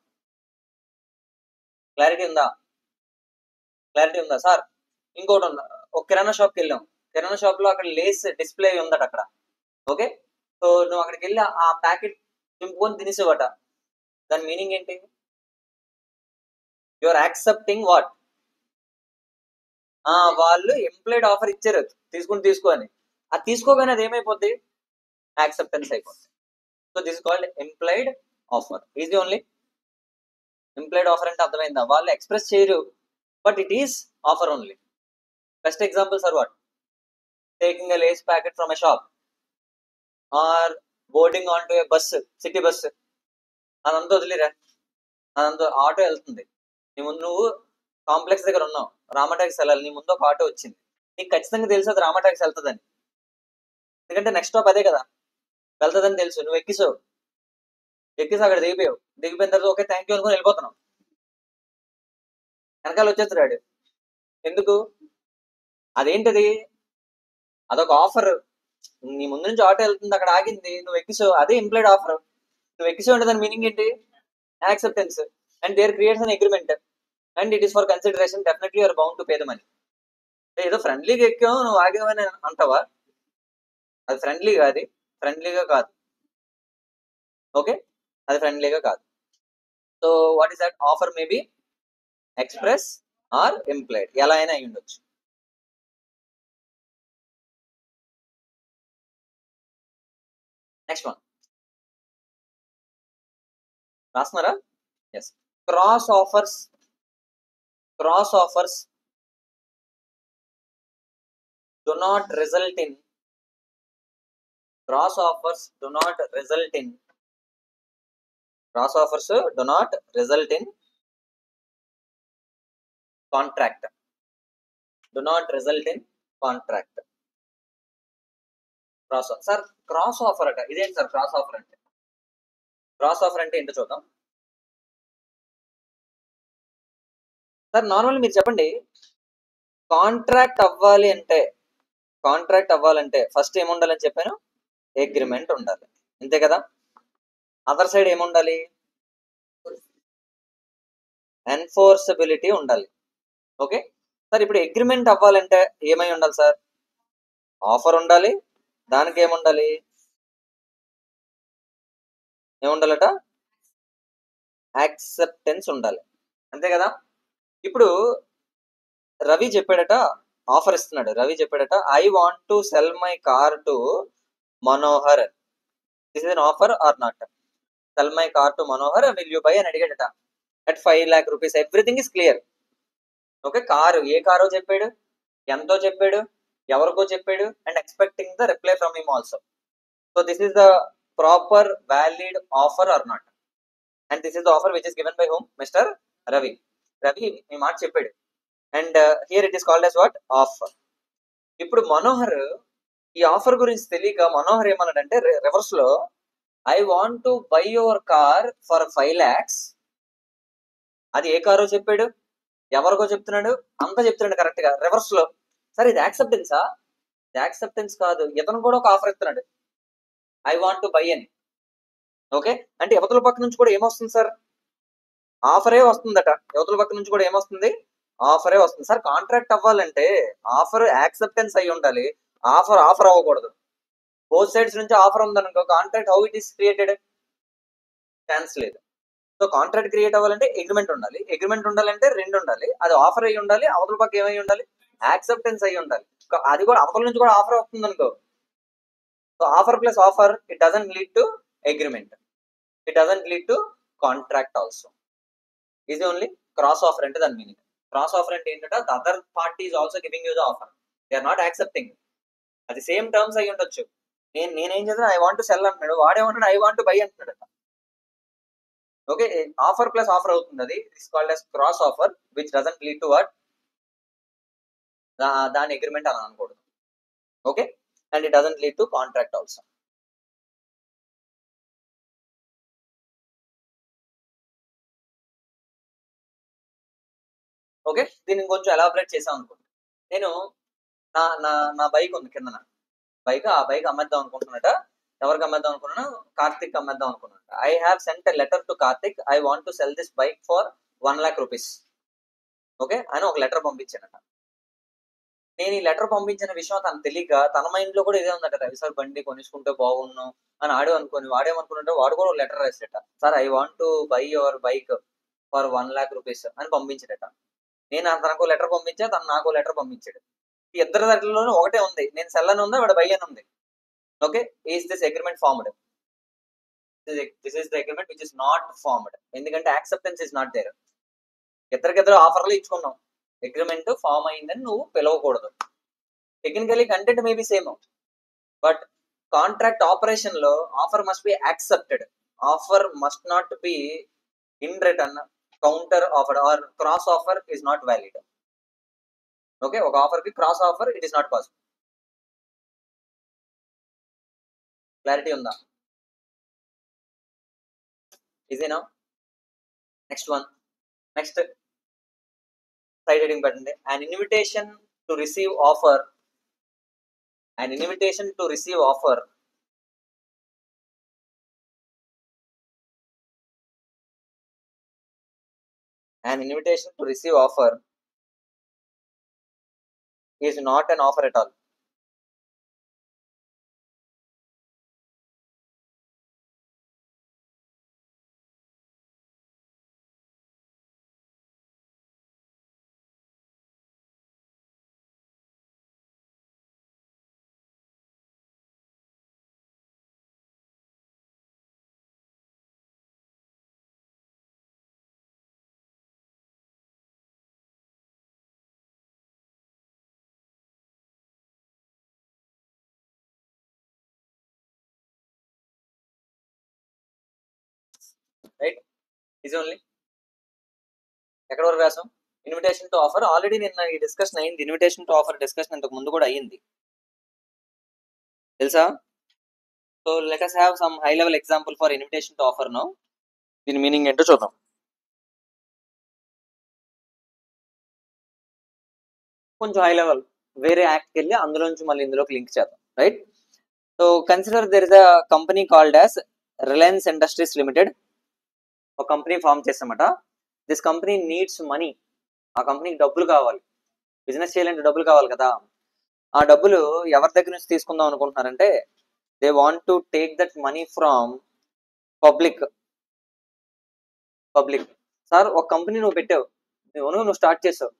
క్లారిటీ ఉందా? క్లారిటీ ఉందా సార్? ఇంకోటి ఉందా, ఒక కిరాణా షాప్కి వెళ్ళాం, కిరాణా షాప్ లో అక్కడ లేస్ డిస్ప్లే ఉందట అక్కడ. ఓకే, సో నువ్వు అక్కడికి వెళ్ళి ఆ ప్యాకెట్ చింపుకొని తినేసేవట. దాని మీనింగ్ ఏంటి? You are accepting what? వాళ్ళు ఎంప్లాయిడ్ ఆఫర్ ఇచ్చారు, తీసుకో అని. అది తీసుకోగానే అది ఏమైపోద్ది? యాక్సెప్టెన్స్ అయిపోద్ది. So this called implied offer. Easy only. Implied offer అంటే అర్థమైందా? వాళ్ళు ఎక్స్ప్రెస్ చేయరు, but it is offer only. Best examples are what? Taking a Lays packet from a shop, or boarding on to a bus, city bus. అదంతా వదిలేరా, అదంతా auto వెళ్తుంది, నీ ముందు నువ్వు కాంప్లెక్స్ దగ్గర ఉన్నావు, రామటాక్స్ వెళ్ళాలి, నీ ముందు ఒక ఆటో వచ్చింది, నీకు ఖచ్చితంగా తెలుసు అది రామటాక్స్ వెళ్తుందని, ఎందుకంటే నెక్స్ట్ స్టాప్ అదే కదా, వెళ్తుందని తెలుసు. నువ్వు ఎక్కిసావు అక్కడ దిగిపోయావు, దిగిపోయిన తర్వాత ఓకే థ్యాంక్ యూ అనుకుని వెళ్ళిపోతున్నావు. వెనకాల వచ్చేస్తున్నాడు, ఎందుకు? అదేంటిది? అదొక ఆఫర్. నీ ముందు నుంచి ఆటో వెళ్తుంది, అక్కడ ఆగింది, నువ్వు ఎక్కిసావు, అదే ఎంప్లాయిడ్ ఆఫర్. నువ్వు ఎక్కిసావు అంటే దాని మీనింగ్ ఏంటి? Acceptance. And there creates an agreement and it is for consideration. Definitely you're bound to pay the money. ఏదో ఫ్రెండ్లీగా ఎక్కావు, నువ్వు ఆగావని అంటావా? అది ఫ్రెండ్లీగా కాదు. ఓకే, అది ఫ్రెండ్లీగా కాదు. So what is that? Offer may be express or implied, ఎలా అయినా అయి ఉండొచ్చు. నెక్స్ట్ వన్ రాస్తున్నారా? Yes. Cross offers do not result in contract. Sir cross offer అట, ఇదేంటి సార్ క్రాస్ ఆఫర్ అంటే? క్రాస్ ఆఫర్ అంటే ఏంటో చూద్దాం సార్. నార్మల్ మీరు చెప్పండి, కాంట్రాక్ట్ అవ్వాలంటే ఫస్ట్ ఏముండాలని చెప్పాను? అగ్రిమెంట్ ఉండాలి, అంతే కదా. అదర్ సైడ్ ఏముండాలి? ఎన్ఫోర్సబిలిటీ ఉండాలి. ఓకే సార్, ఇప్పుడు అగ్రిమెంట్ అవ్వాలంటే ఏమై ఉండాలి సార్? ఆఫర్ ఉండాలి, దానికి ఏముండాలి? ఏముండాలట? యాక్సెప్టెన్స్ ఉండాలి, అంతే కదా. ఇప్పుడు రవి చెప్పాడట, ఆఫర్ ఇస్తున్నాడు. రవి చెప్పాడట, I want to sell my car to Manohar. This is an offer or not? Sell my car to Manohar, will you buy అని అడిగాడట. At 5 lakh rupees. Everything is clear. Okay, car ఏ కారో చెప్పాడు, ఎంతో చెప్పాడు, ఎవరికో చెప్పాడు, and expecting the reply from him also. So this is the proper valid offer or not? And this is the offer which is given by home? Mister Ravi. Ravi ఈ మాట చెప్పాడు, and here it is called as what? Offer. ఇప్పుడు మనోహర్ ఈ offer గురించి తెలియక మనోహర్ ఏమన్నాడంటే reverse లో, I want to buy your car for 5 lakhs. అది ఏ కారో చెప్పాడు, ఎవరికో చెప్తున్నాడు, అంతా చెప్తున్నాడు కరెక్ట్ గా రివర్స్ లో. సార్ ఇది యాక్సెప్టెన్సా? యాక్సెప్టెన్స్ కాదు, ఇతను కూడా ఒక ఆఫర్ ఇస్తున్నాడు, ఐ వాంట్ టు బై అని. ఓకే, అంటే యువతల పక్క నుంచి కూడా ఏమొస్తుంది సార్? ఆఫరే వస్తుందట, యువతల పక్క నుంచి కూడా ఏమొస్తుంది, ఆఫరే వస్తుంది. సార్ కాంట్రాక్ట్ అవ్వాలంటే ఆఫర్ యాక్సెప్టెన్స్ అయి ఉండాలి, ఆఫర్ అవ్వకూడదు. బోత్ సైడ్స్ నుంచి ఆఫర్ ఉందనుకో, contract how it is created, chance లేదు. సో కాంట్రాక్ట్ క్రియేట్ అవ్వాలంటే అగ్రిమెంట్ ఉండాలి, అగ్రిమెంట్ ఉండాలంటే రెండు ఉండాలి, అది ఆఫర్ అయి ఉండాలి, అవతల పక్క ఏమై ఉండాలి, యాక్సెప్టెన్స్ అయి ఉండాలి. అది కూడా అవతల నుంచి కూడా ఆఫర్ వస్తుంది అనుకో, so offer plus offer it doesn't lead to agreement, it doesn't lead to contract also. ఇది ఓన్లీ క్రాస్ ఆఫర్ అంటే దాని మీనింగ్. క్రాస్ ఆఫర్ అంటే ఏంటంటే the other party is also giving you the offer, they are not accepting. అది same terms అయి ఉండొచ్చు. నేనేం చేస్తాను, ఐ వాంట్ టు సెల్ అంటున్నాడు, వాడేమంటాడు ఐ వాంట్ టు బై అంటున్నాడు. ఓకే, ఆఫర్ ప్లస్ ఆఫర్ అవుతుంది, అది it's called as cross offer which doesn't lead to what, దాని అగ్రిమెంట్ అని అనకూడదు. Okay, and it doesn't lead to contract also. Okay, దీన్ని కొంచెం ఎలాబరేట్ చేసాం అనుకోండి. నేను నా నా నా బైక్ ఉంది కింద, బైక్, ఆ బైక్ అమ్మేద్దాం అనుకుంటున్నట. ఎవరికి అమ్మేద్దాం అనుకున్నాను, కార్తిక్ అమ్మేద్దాం అనుకున్నాను. I have sent a letter to Karthik, I want to cell this bike for 1 lakh rupees. Okay అని ఒక లెటర్ పంపించానట. నేను ఈ లెటర్ పంపించిన విషయం తను తెలియక తన మైండ్ లో కూడా ఇదే ఉందట, రవి సార్ బండి కొనుక్కుంటే బాగున్నాం అని వాడేమనుకున్నట్టు వాడు కూడా లెటర్ రాసేట, sir I want to buy your bike for 1 lakh rupees అని పంపించాడట. నేను తనకు లెటర్ పంపించా, తను నాకు లెటర్ పంపించాడు. ఈ ఇద్దరు లెటర్లోనూ ఒకటే ఉంది, నేను సెల్ అని ఉంది, వాడు బై అని ఉంది. Okay, is this agreement formed? This is the agreement which is not formed, ఎందుకంటే యాక్సెప్టెన్స్ ఇస్ నాట్ దేర్. ఇద్దరు ఆఫర్లు ఇచ్చుకున్నాం, అగ్రిమెంట్ ఫామ్ అయిందని నువ్వు పిలవకూడదు. Technically content maybe same, but contract operation లో offer must be accepted, offer must not be in return, counter offer or cross offer is not valid. Okay, ఒక ఆఫర్ కి cross offer it is not possible. Clarity ఉందా? ఈజీనా? Next one, next side heading పెట్టండి, an invitation to receive offer, an invitation to receive offer an invitation to receive offer is not an offer at all. Right, ఇది only ఎక్కడ వరకు రాసాం, invitation to offer. Already నిన్న ఈ discussion అయింది, invitation to offer discussion ఇంతకు ముందు కూడా అయ్యింది తెలుసా. So let us have some high level example for invitation to offer now. దీని మీనింగ్ ఏంటో చూద్దాం. కొంచెం హై లెవెల్ వేరే యాక్ట్కి వెళ్ళి అందులో నుంచి మళ్ళీ ఇందులోకి లింక్ చేద్దాం. Right, so consider there is a company called as Reliance industries Limited. ఒక కంపెనీ ఫామ్ చేసామట. దిస్ కంపెనీ నీడ్స్ మనీ, ఆ కంపెనీకి డబ్బులు కావాలి, బిజినెస్ చేయాలంటే డబ్బులు కావాలి కదా. ఆ డబ్బులు ఎవరి దగ్గర నుంచి తీసుకుందాం అనుకుంటున్నారంటే they want to take that money from public. Sir ఒక కంపెనీ నువ్వు పెట్టావు, నువ్వు స్టార్ట్ చేసావు,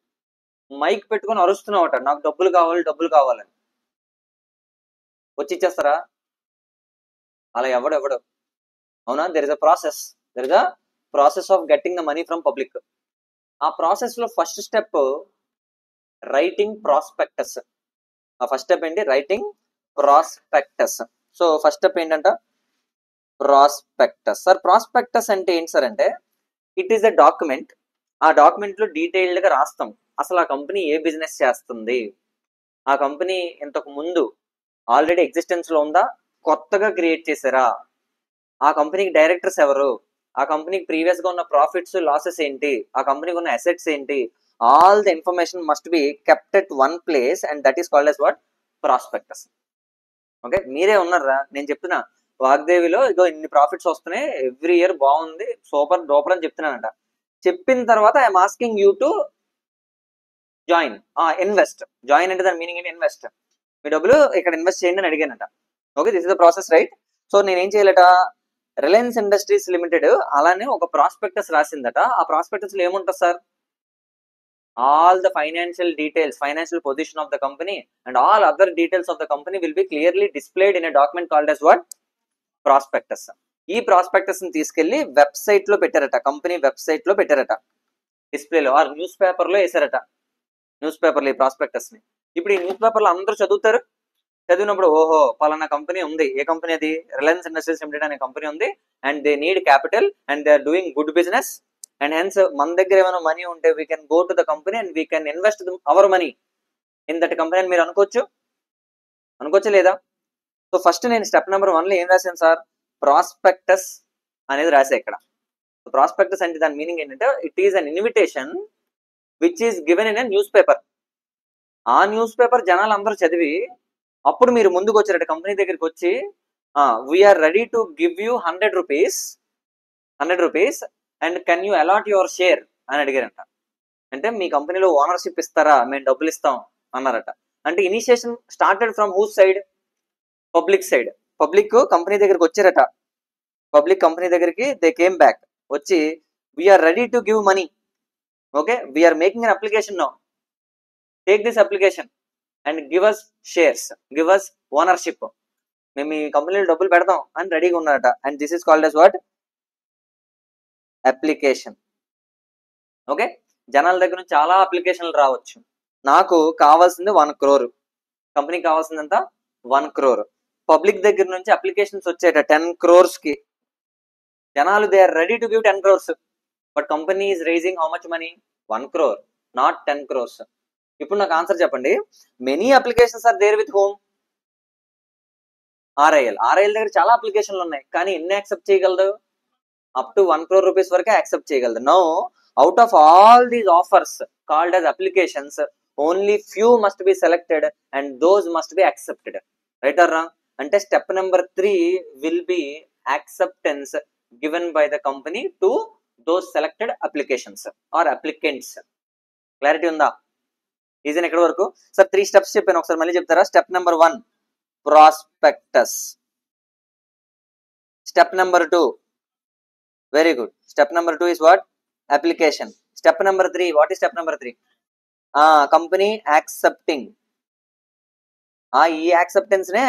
మైక్ పెట్టుకొని అరుస్తున్నావు అట, నాకు డబ్బులు కావాలని. వచ్చి ఇచ్చేస్తారా? అలా ఎవడు అవునా? There is a process of getting the money from public. ఆ ప్రాసెస్ లో ఫస్ట్ స్టెప్ రైటింగ్ ప్రాస్పెక్టస్. ఆ ఫస్ట్ స్టెప్ ఏంటి? Writing prospectus. So first step ఏంటంట? ప్రాస్పెక్టస్. సార్ ప్రాస్పెక్టస్ అంటే ఏంటి సార్ అంటే ఇట్ ఈస్ ఎ డాక్యుమెంట్. ఆ డాక్యుమెంట్ లో డీటెయిల్డ్ గా రాస్తాం అసలు ఆ కంపెనీ ఏ బిజినెస్ చేస్తుంది, ఆ కంపెనీ ఇంతకు ముందు ఆల్రెడీ ఎగ్జిస్టెన్స్ లో ఉందా, కొత్తగా క్రియేట్ చేశారా, ఆ కంపెనీకి డైరెక్టర్స్ ఎవరు, ఆ కంపెనీకి ప్రీవియస్ గా ఉన్న ప్రాఫిట్స్ లాసెస్ ఏంటి, ఆ కంపెనీకి ఉన్న అసెట్స్ ఏంటి, all the information must be kept at one place and that is called as what? Prospectus. Okay, మీరే ఉన్నారా, నేను చెప్తున్నా వాగ్దేవిలో ఇదో ఇన్ని ప్రాఫిట్స్ వస్తున్నాయి, ఎవ్రీ ఇయర్ బాగుంది, సూపర్ డూపర్ అని చెప్తున్నానంట. చెప్పిన తర్వాత I'm asking you to join, invest. Join అంటే దాని మీనింగ్ ఏంటి? ఇన్వెస్ట్. మీ డబ్బులు ఇక్కడ ఇన్వెస్ట్ చేయండి అని అడిగానట. Okay, this is the process, right? So నేనేం చేయాలట, రిలయన్స్ ఇండస్ట్రీస్ లిమిటెడ్ అలానే ఒక ప్రాస్పెక్టస్ రాసిందట. ఆ ప్రాస్పెక్టస్ లో ఏముంటుంది sir? all the financial details, financial position of the company and all other details of the company will be clearly displayed in a document called as what? Prospectus. ఈ prospectus ని తీసుకెళ్లి website లో పెట్టారట, company website లో పెట్టారట, డిస్ప్లేలో are news paper లో వేసారట. News పేపర్లో ఈ ప్రాస్పెక్టస్ ని. ఇప్పుడు ఈ న్యూస్ పేపర్ లో అందరూ చదువుతారు. చదివినప్పుడు ఓహో పలానా కంపెనీ ఉంది. ఏ కంపెనీ అది? రిలయన్స్ ఇండస్ట్రీస్ లిమిటెడ్ అనే కంపెనీ ఉంది. And they need capital and they are doing good business. And hence మన దగ్గర ఏమైనా మనీ ఉంటే we can go to the company and we can invest our money in that company అని మీరు అనుకోవచ్చు లేదా? సో ఫస్ట్ నేను స్టెప్ నెంబర్ 1 లో ఏం రాశాను సార్? ప్రాస్పెక్టస్ అనేది రాసా ఇక్కడ. ప్రాస్పెక్టస్ అంటే దాని మీనింగ్ ఏంటంటే it is an invitation which is given in a news paper. ఆ న్యూస్ పేపర్ జనాలు అందరూ చదివి అప్పుడు మీరు ముందుకు వచ్చారట కంపెనీ దగ్గరికి వచ్చి, we are ready to give you 100 rupees and can you allot your share అని అడిగారంట. అంటే మీ కంపెనీలో ఓనర్షిప్ ఇస్తారా, మేము డబ్బులు ఇస్తాం అన్నారట. అంటే initiation started from whose side? Public side. Public company దగ్గరికి వచ్చారట. పబ్లిక్ కంపెనీ దగ్గరికి దే కేమ్ బ్యాక్ వచ్చి we are ready to give money. Okay, we are making an application now, take this application and give us shares, give us ownership, మేము ఈ కంపెనీలో డబ్బులు పెడతాం అని రెడీగా ఉన్నారట. And this is called as what? Application. Okay, జనాల దగ్గర నుంచి చాలా అప్లికేషన్లు రావచ్చు. నాకు కావాల్సింది 1 crore, కంపెనీకి కావాల్సిందంతా 1 crore. పబ్లిక్ దగ్గర నుంచి అప్లికేషన్స్ వచ్చేట 10 crores కి. జనాలు they are ready to give 10 crores, but company is raising how much money? 1 crore, not 10 crores. ఇప్పుడు నాకు ఆన్సర్ చెప్పండి. Many applications are there with whom? RIL దగ్గర చాలా అప్లికేషన్లు ఉన్నాయి, కానీ ఎన్ని యాక్సెప్ట్ చేయగలదు? అప్ టు 1 crore rupees వరకే యాక్సెప్ట్ చేయగలదు. No, out of all these offers called as applications, only few must be selected and those must be accepted. Right are wrong? అంటే step number 3 will be acceptance given by the company to those selected applications or applicants. Clarity ఉందా? ఈజీని ఎక్కడి వరకు sir? 3 steps చెప్పాను, ఒకసారి మళ్ళీ చెప్తారా? Step number 1 prospectus. Step number 2, very good. Step number 2 is what? Application. Step number 3, what is step number 3? Company accepting. ఈ acceptance నే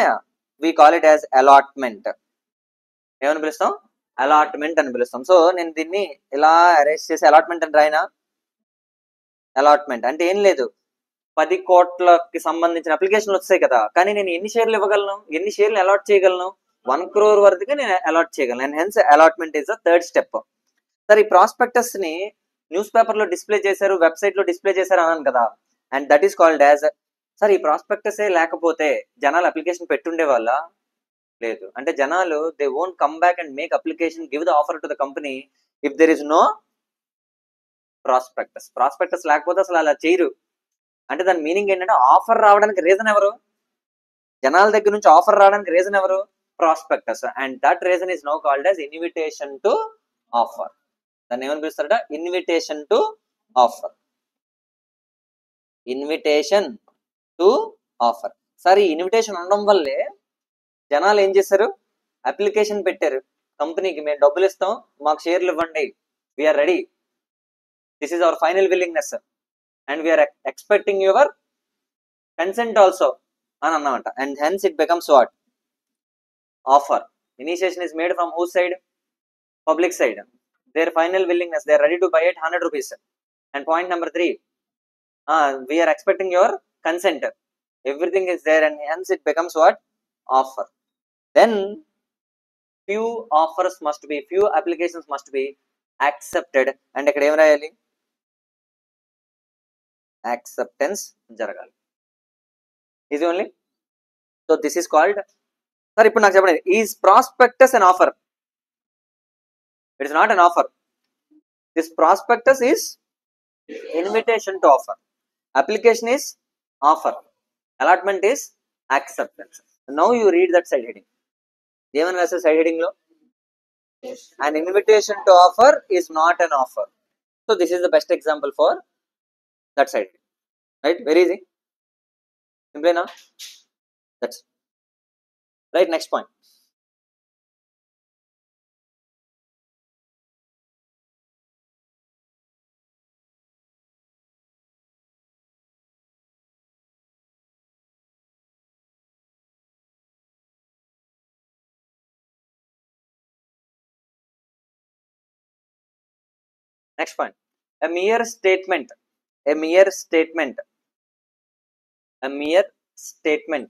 we call it as allotment. ఏమని పిలుస్తాం? అలాట్మెంట్ అని పిలుస్తాం. సో నేను దీన్ని ఇలా అరేంజ్ చేసి అలాట్మెంట్ అని రాయినా. అలాట్మెంట్ అంటే ఏం లేదు, 10 కోట్లకి సంబంధించిన అప్లికేషన్లు వస్తాయి కదా, కానీ నేను ఎన్ని షేర్లు ఇవ్వగలను, ఎన్ని షేర్లు అలాట్ చేయగలను? 1 crore వరకు నేను అలాట్ చేయగలను. And hence allotment is the third step. Sir ఈ ప్రాస్పెక్టస్ ని న్యూస్ పేపర్ లో డిస్ప్లే చేశారు, వెబ్సైట్ లో డిస్ప్లే చేశారు అన్నాను కదా, and that is called as. Sir ఈ ప్రాస్పెక్టస్ లేకపోతే జనాలు అప్లికేషన్ పెట్టుండే వాళ్ళ? లేదు. అంటే జనాలు they won't come back and make application, give the offer to the company if there is no prospectus. Prospectus లేకపోతే అసలు అలా చేయరు. అంటే దాని మీనింగ్ ఏంటంటే ఆఫర్ రావడానికి రీజన్ ఎవరు? జనాల దగ్గర నుంచి ఆఫర్ రావడానికి రీజన్ ఎవరు? Prospectus. And that reason is now called as invitation to offer. దాన్ని ఏమని పిలుస్తారట? Invitation to offer. Invitation to offer. Sir ఈ ఇన్విటేషన్ ఉండడం వల్లే జనాలు ఏం చేశారు? అప్లికేషన్ పెట్టారు కంపెనీకి, మేము డబ్బులు ఇస్తాం, మాకు షేర్లు ఇవ్వండి, we are ready, this is our final willingness and we are expecting your consent also అని అన్నమాట. And hence it becomes what? Offer. Initiation is made from whose side? Public side. Their final willingness, they are ready to buy at 100 rupees. And point number 3, we are expecting your consent. Everything is there and hence it becomes what? Offer. Then few applications must be accepted. And ikkada em rayali? Acceptance jaragali. Is it only? So this is called. Sir ippudu naaku cheppandi, is prospectus an offer? It is not an offer. This prospectus is invitation to offer. Application is offer. Allotment is acceptance. Now you read that side heading. Even as a side heading lo, an invitation to offer is not an offer. So this is the best example for that side, right? Very easy, simple enough. That's right. Next point. Next point. A mere statement, a mere statement, a mere statement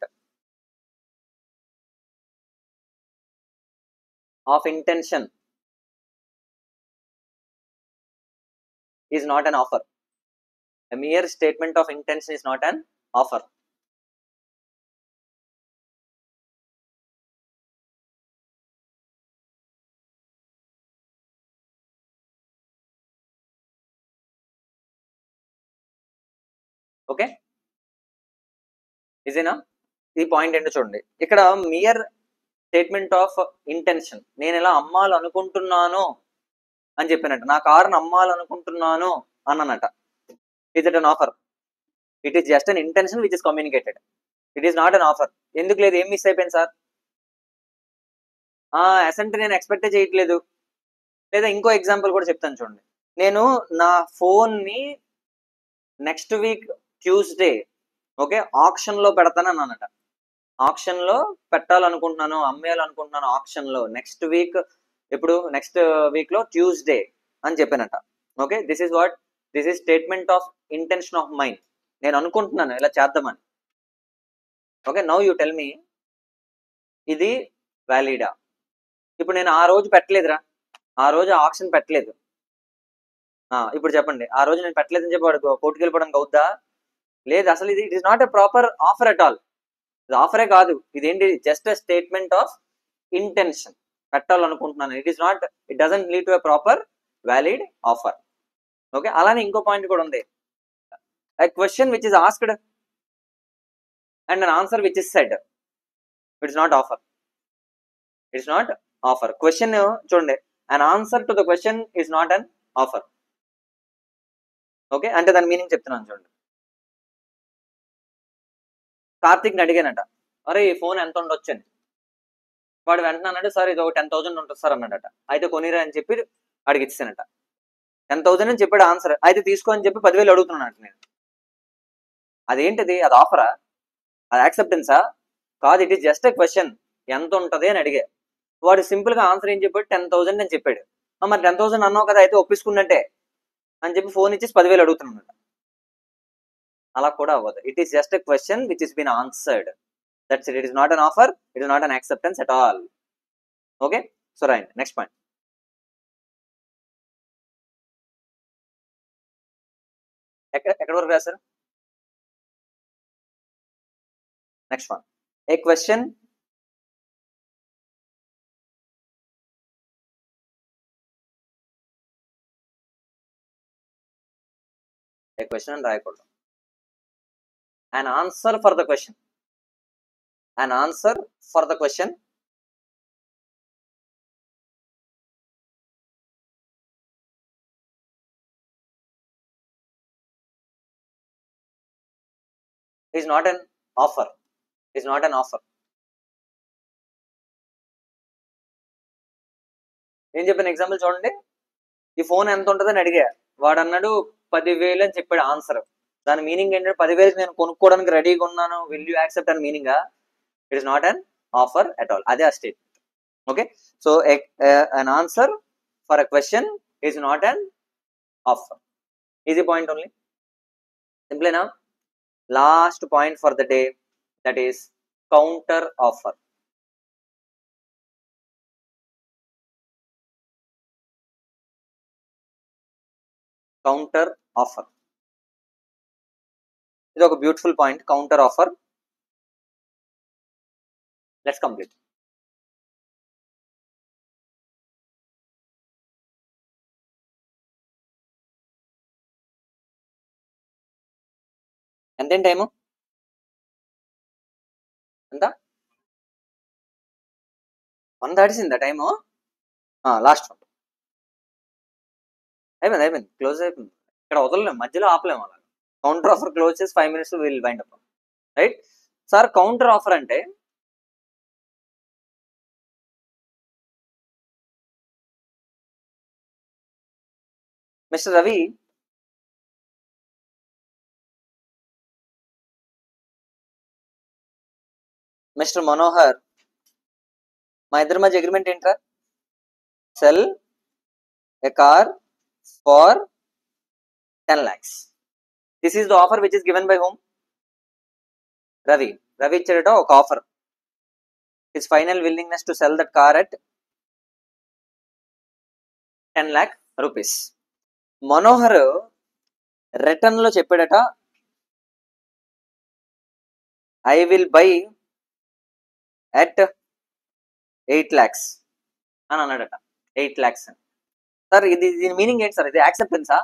of intention is not an offer. A mere statement of intention is not an offer. Okay, ఇదేనా ఈ point ఏంటో చూడండి. ఇక్కడ mere statement of intention, నేను ఇలా అమ్మాలనుకుంటున్నాను అని చెప్పినట్ట, నా కారును అమ్మాలనుకుంటున్నాను అన్ననట. Is it an offer? It is just an intention which is communicated. It is not an offer. ఎందుకు లేదు? ఏం మిస్ అయిపోయింది సార్? అసెంట్ నేను ఎక్స్పెక్టే చేయట్లేదు. లేదా ఇంకో ఎగ్జాంపుల్ కూడా చెప్తాను చూడండి. నేను నా ఫోన్ని next week Tuesday okay auction లో పెడతాను అన్నట. ఆప్షన్ లో పెట్టాలనుకుంటున్నాను, అమ్మేయాలనుకుంటున్నాను ఆప్షన్ లో నెక్స్ట్ వీక్. ఎప్పుడు? నెక్స్ట్ వీక్ లో ట్యూస్డే అని చెప్పానట. Okay, this is what, this is statement of intention of mind. నేను అనుకుంటున్నాను ఇలా చేద్దామని. Okay, now you tell me, ఇది వ్యాలిడా? ఇప్పుడు నేను ఆ రోజు పెట్టలేదురా, ఆ రోజు ఆప్షన్ పెట్టలేదు. ఇప్పుడు చెప్పండి, ఆ రోజు నేను పెట్టలేదని చెప్పి వాడు కోర్టుకు వెళ్ళిపోవడానికి అవుద్దా? లేదు. అసలు ఇది it is not a proper offer at all. ఇది ఆఫరే కాదు, ఇదేంటి? Just a statement of intention. పెట్టాలనుకుంటున్నాను. It is not, it doesn't lead to a proper valid offer. Okay, అలానే ఇంకో పాయింట్ కూడా ఉంది. A question which is asked and an answer which is said, it's not offer. It's not offer. Question చూడండి, an answer to the question is not an offer. Okay, అంటే దాని meaning చెప్తున్నాను చూడండి. కార్తిక్ని అడిగానట, అరే ఈ ఫోన్ ఎంత ఉండొచ్చు అని. వాడు వెంటనే అన్నాడు, సార్ ఇది ఒక 10,000 ఉంటుంది సార్ అన్నాడట. అయితే కొనిరా అని చెప్పి అడిగిచ్చానట. 10,000 అని చెప్పాడు ఆన్సర్. అయితే తీసుకో అని చెప్పి 10,000 అడుగుతున్నాను నేను. అదేంటిది? అది ఆఫరా? అది యాక్సెప్టెన్సా? కాదు, it is just a question, ఎంత ఉంటది అని అడిగా. వాడు సింపుల్ గా ఆన్సర్ ఏం చెప్పాడు? 10,000 అని చెప్పాడు. మరి 10,000 అన్నావు కదా, అయితే ఒప్పించుకున్నట్టే అని చెప్పి ఫోన్ ఇచ్చేసి 10,000 అడుగుతున్నాడు. అలా కూడా అవ్వదు. It is just a question which is been answered. That's it. It is not an offer. It is not an acceptance at all. Okay, so right. Next point. ఎక్కడ వరకు రాశారు? Next one. ఏ question అని రాయకూడదు. an answer for the question, an answer for the question is not an offer, is not an offer. ఏం చెప్పిన example చూడండి. ఈ phone ఎంత ఉంటుందని అడిగా, వాడు అన్నాడు 10,000 అని చెప్పాడు ఆన్సర్. దాని మీనింగ్ ఏంటంటే 10,000 నేను కొనుక్కోవడానికి రెడీగా ఉన్నాను, విల్ యూ యాక్సెప్ట్ అని meaning. It is not an offer at all. అదే ఆ statement. Okay, so an answer for a question is not an offer. Easy point only. Simple enough. Last point for the day, that is counter offer. Counter offer. ఇది ఒక beautiful point, counter offer. Let's complete. ఎంతేం time? ఎంత? 1 దాటిసిందా time? Last one. అయిపోయింది close అయిపోయింది. ఇక్కడ వదలలేము, మధ్యలో ఆపలేము. అలా కౌంటర్ ఆఫర్ క్లోజ్ చేసి 5 minutes will wind up. Right sir, counter offer అంటే మిస్టర్ రవి, మిస్టర్ మనోహర్, మా ఇద్దరి మధ్య అగ్రిమెంట్ ఏంట్రా? Sell a car for 10 lakhs. This is the offer which is given by whom? Ravi. Ravi ఇచ్చాడట ఒక ఆఫర్. His final willingness to sell that car at 10 lakh rupees. Manohar return లో చెప్పాడట, I will buy at 8 lakhs అని అన్నాడట. 8 lakhs. Sir ఇది దీని meaning ఏంటి సార్? ఇది యాక్సెప్టెన్సా?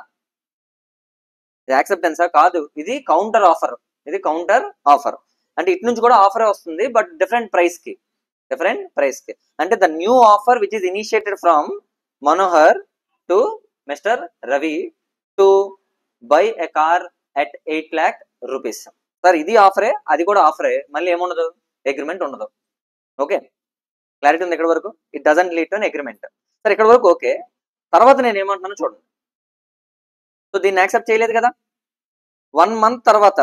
ఇది యాక్సెప్టెన్సా? కాదు, ఇది కౌంటర్ ఆఫర్. ఇది కౌంటర్ ఆఫర్ అంటే ఇటు నుంచి కూడా ఆఫరే వస్తుంది, బట్ డిఫరెంట్ ప్రైస్ కి. అంటే the new offer which is initiated from Manohar to mister Ravi to buy a car at 8 lakh rupees. Sir ఇది ఆఫరే, అది కూడా ఆఫరే, మళ్ళీ ఏముండదు, అగ్రిమెంట్ ఉండదు. ఓకే, క్లారిటీ ఉంది ఇక్కడ వరకు? It doesn't lead to an agreement. Sir ఇక్కడ వరకు ఓకే. తర్వాత నేను ఏమంటున్నాను చూడండి. సో దీన్ని యాక్సెప్ట్ చేయలేదు కదా. 1 month తర్వాత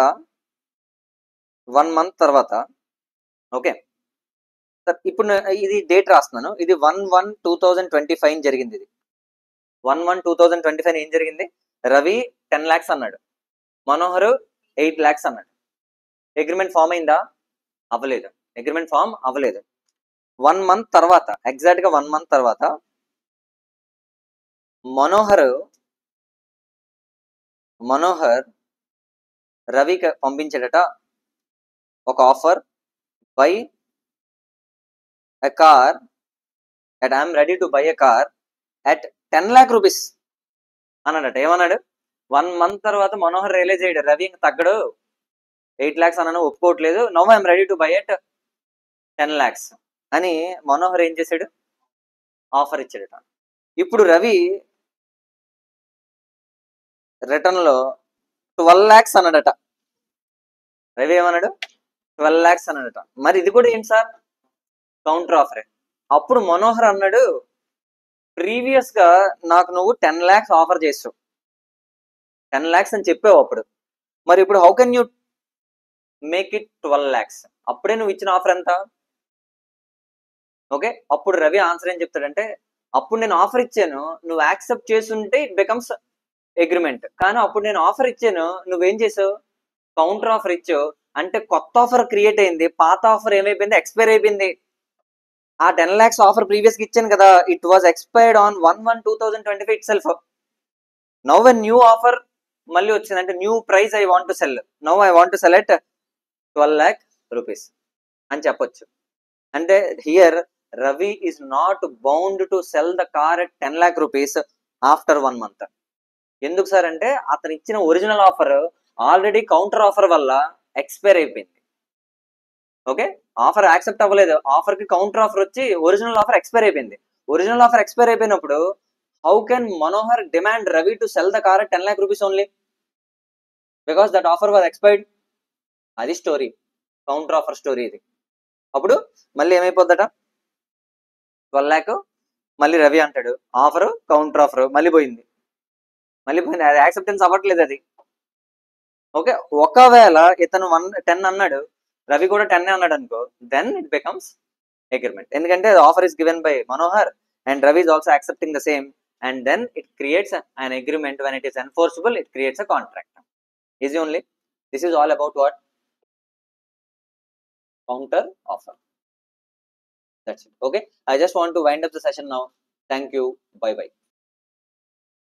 ఓకే సార్, ఇప్పుడు ఇది డేట్ రాస్తున్నాను. ఇది 1/1/2025 జరిగింది. ఇది 1/1/2025 ఏం జరిగింది? రవి 10 lakhs అన్నాడు, మనోహర్ 8 lakhs అన్నాడు. అగ్రిమెంట్ ఫామ్ అయిందా? అవ్వలేదు. అగ్రిమెంట్ ఫామ్ అవ్వలేదు. 1 month తర్వాత, ఎగ్జాక్ట్ గా 1 month తర్వాత మనోహర్ రవికి పంపించాడట ఒక offer, by a car at I'm ready to buy a car at 10 lakh rupees అన్నాడట. ఏమన్నాడు? 1 month తర్వాత మనోహర్ రియలైజ్ అయ్యాడు, రవి ఇంక తగ్గడు, 8 lakhs అన్నాను, ఒప్పుకోవట్లేదు, now I'm ready to buy at 10 lakhs అని మనోహర్ ఏం చేశాడు? ఆఫర్ ఇచ్చాడట. ఇప్పుడు రవి రిటర్న్ లో 12 lakhs అన్నాడట. రవి ఏమన్నాడు? 12 lakhs అన్నాడట. మరి ఇది కూడా ఏంటి సార్? కౌంటర్ ఆఫరే. అప్పుడు మనోహర్ అన్నాడు, ప్రీవియస్ గా నాకు నువ్వు 10 lakhs ఆఫర్ చేసావు, 10 lakhs అని చెప్పావు అప్పుడు. మరి ఇప్పుడు how can you make it 12 lakhs? అప్పుడే నువ్వు ఇచ్చిన ఆఫర్ ఎంత? ఓకే, అప్పుడు రవి ఆన్సర్ ఏం చెప్తాడంటే, అప్పుడు నేను ఆఫర్ ఇచ్చాను, నువ్వు యాక్సెప్ట్ చేస్తుంటే ఇట్ బికమ్స్ అగ్రిమెంట్. కానీ అప్పుడు నేను ఆఫర్ ఇచ్చాను, నువ్వేం చేసావు? కౌంటర్ ఆఫర్ ఇచ్చావు. అంటే కొత్త ఆఫర్ క్రియేట్ అయింది, పాత ఆఫర్ ఏమైపోయింది? ఎక్స్పైర్ అయిపోయింది. ఆ 10 lakhs ఆఫర్ ప్రీవియస్ గా ఇచ్చాను కదా, it was expired on 1/1/2025 it self. Now a new offer మళ్ళీ వచ్చింది, అంటే new price I want to cell, now I want to cell at 12 lakh rupees అని చెప్పొచ్చు. అంటే here Ravi is not bound to cell the car at 10 lakh rupees after 1 month. ఎందుకు sir అంటే అతను ఇచ్చిన original offer already counter offer వల్ల expire అయిపోయింది. Okay, offer accept అవ్వలేదు, ఆఫర్ కి కౌంటర్ ఆఫర్ వచ్చి ఒరిజినల్ ఆఫర్ ఎక్స్పైర్ అయిపోయింది. ఒరిజినల్ ఆఫర్ ఎక్స్పైర్ అయిపోయినప్పుడు how can Manohar demand Ravi to cell the car 10 lakh rupees only? Because that offer was expired. అది story, counter offer story ఇది. అప్పుడు మళ్ళీ ఏమైపోద్దట? 12 lakh మళ్ళీ రవి అంటాడు, ఆఫర్ కౌంటర్ ఆఫర్ మళ్ళీ పోయింది. అది యాక్సెప్టెన్స్ అవ్వట్లేదు అది. ఓకే, ఒకవేళ ఇతను 10 అన్నాడు, రవి కూడా 10 అన్నాడు అనుకో, దెన్ ఇట్ బికమ్స్ అగ్రిమెంట్. ఎందుకంటే offer is given by Manohar and Ravi is also accepting the same, and then it creates an agreement. When it is enforceable, it creates a contract. Easy only. This is all about what? Counter offer. That's it. Okay, I just want to wind up the session now. Thank you. Bye bye.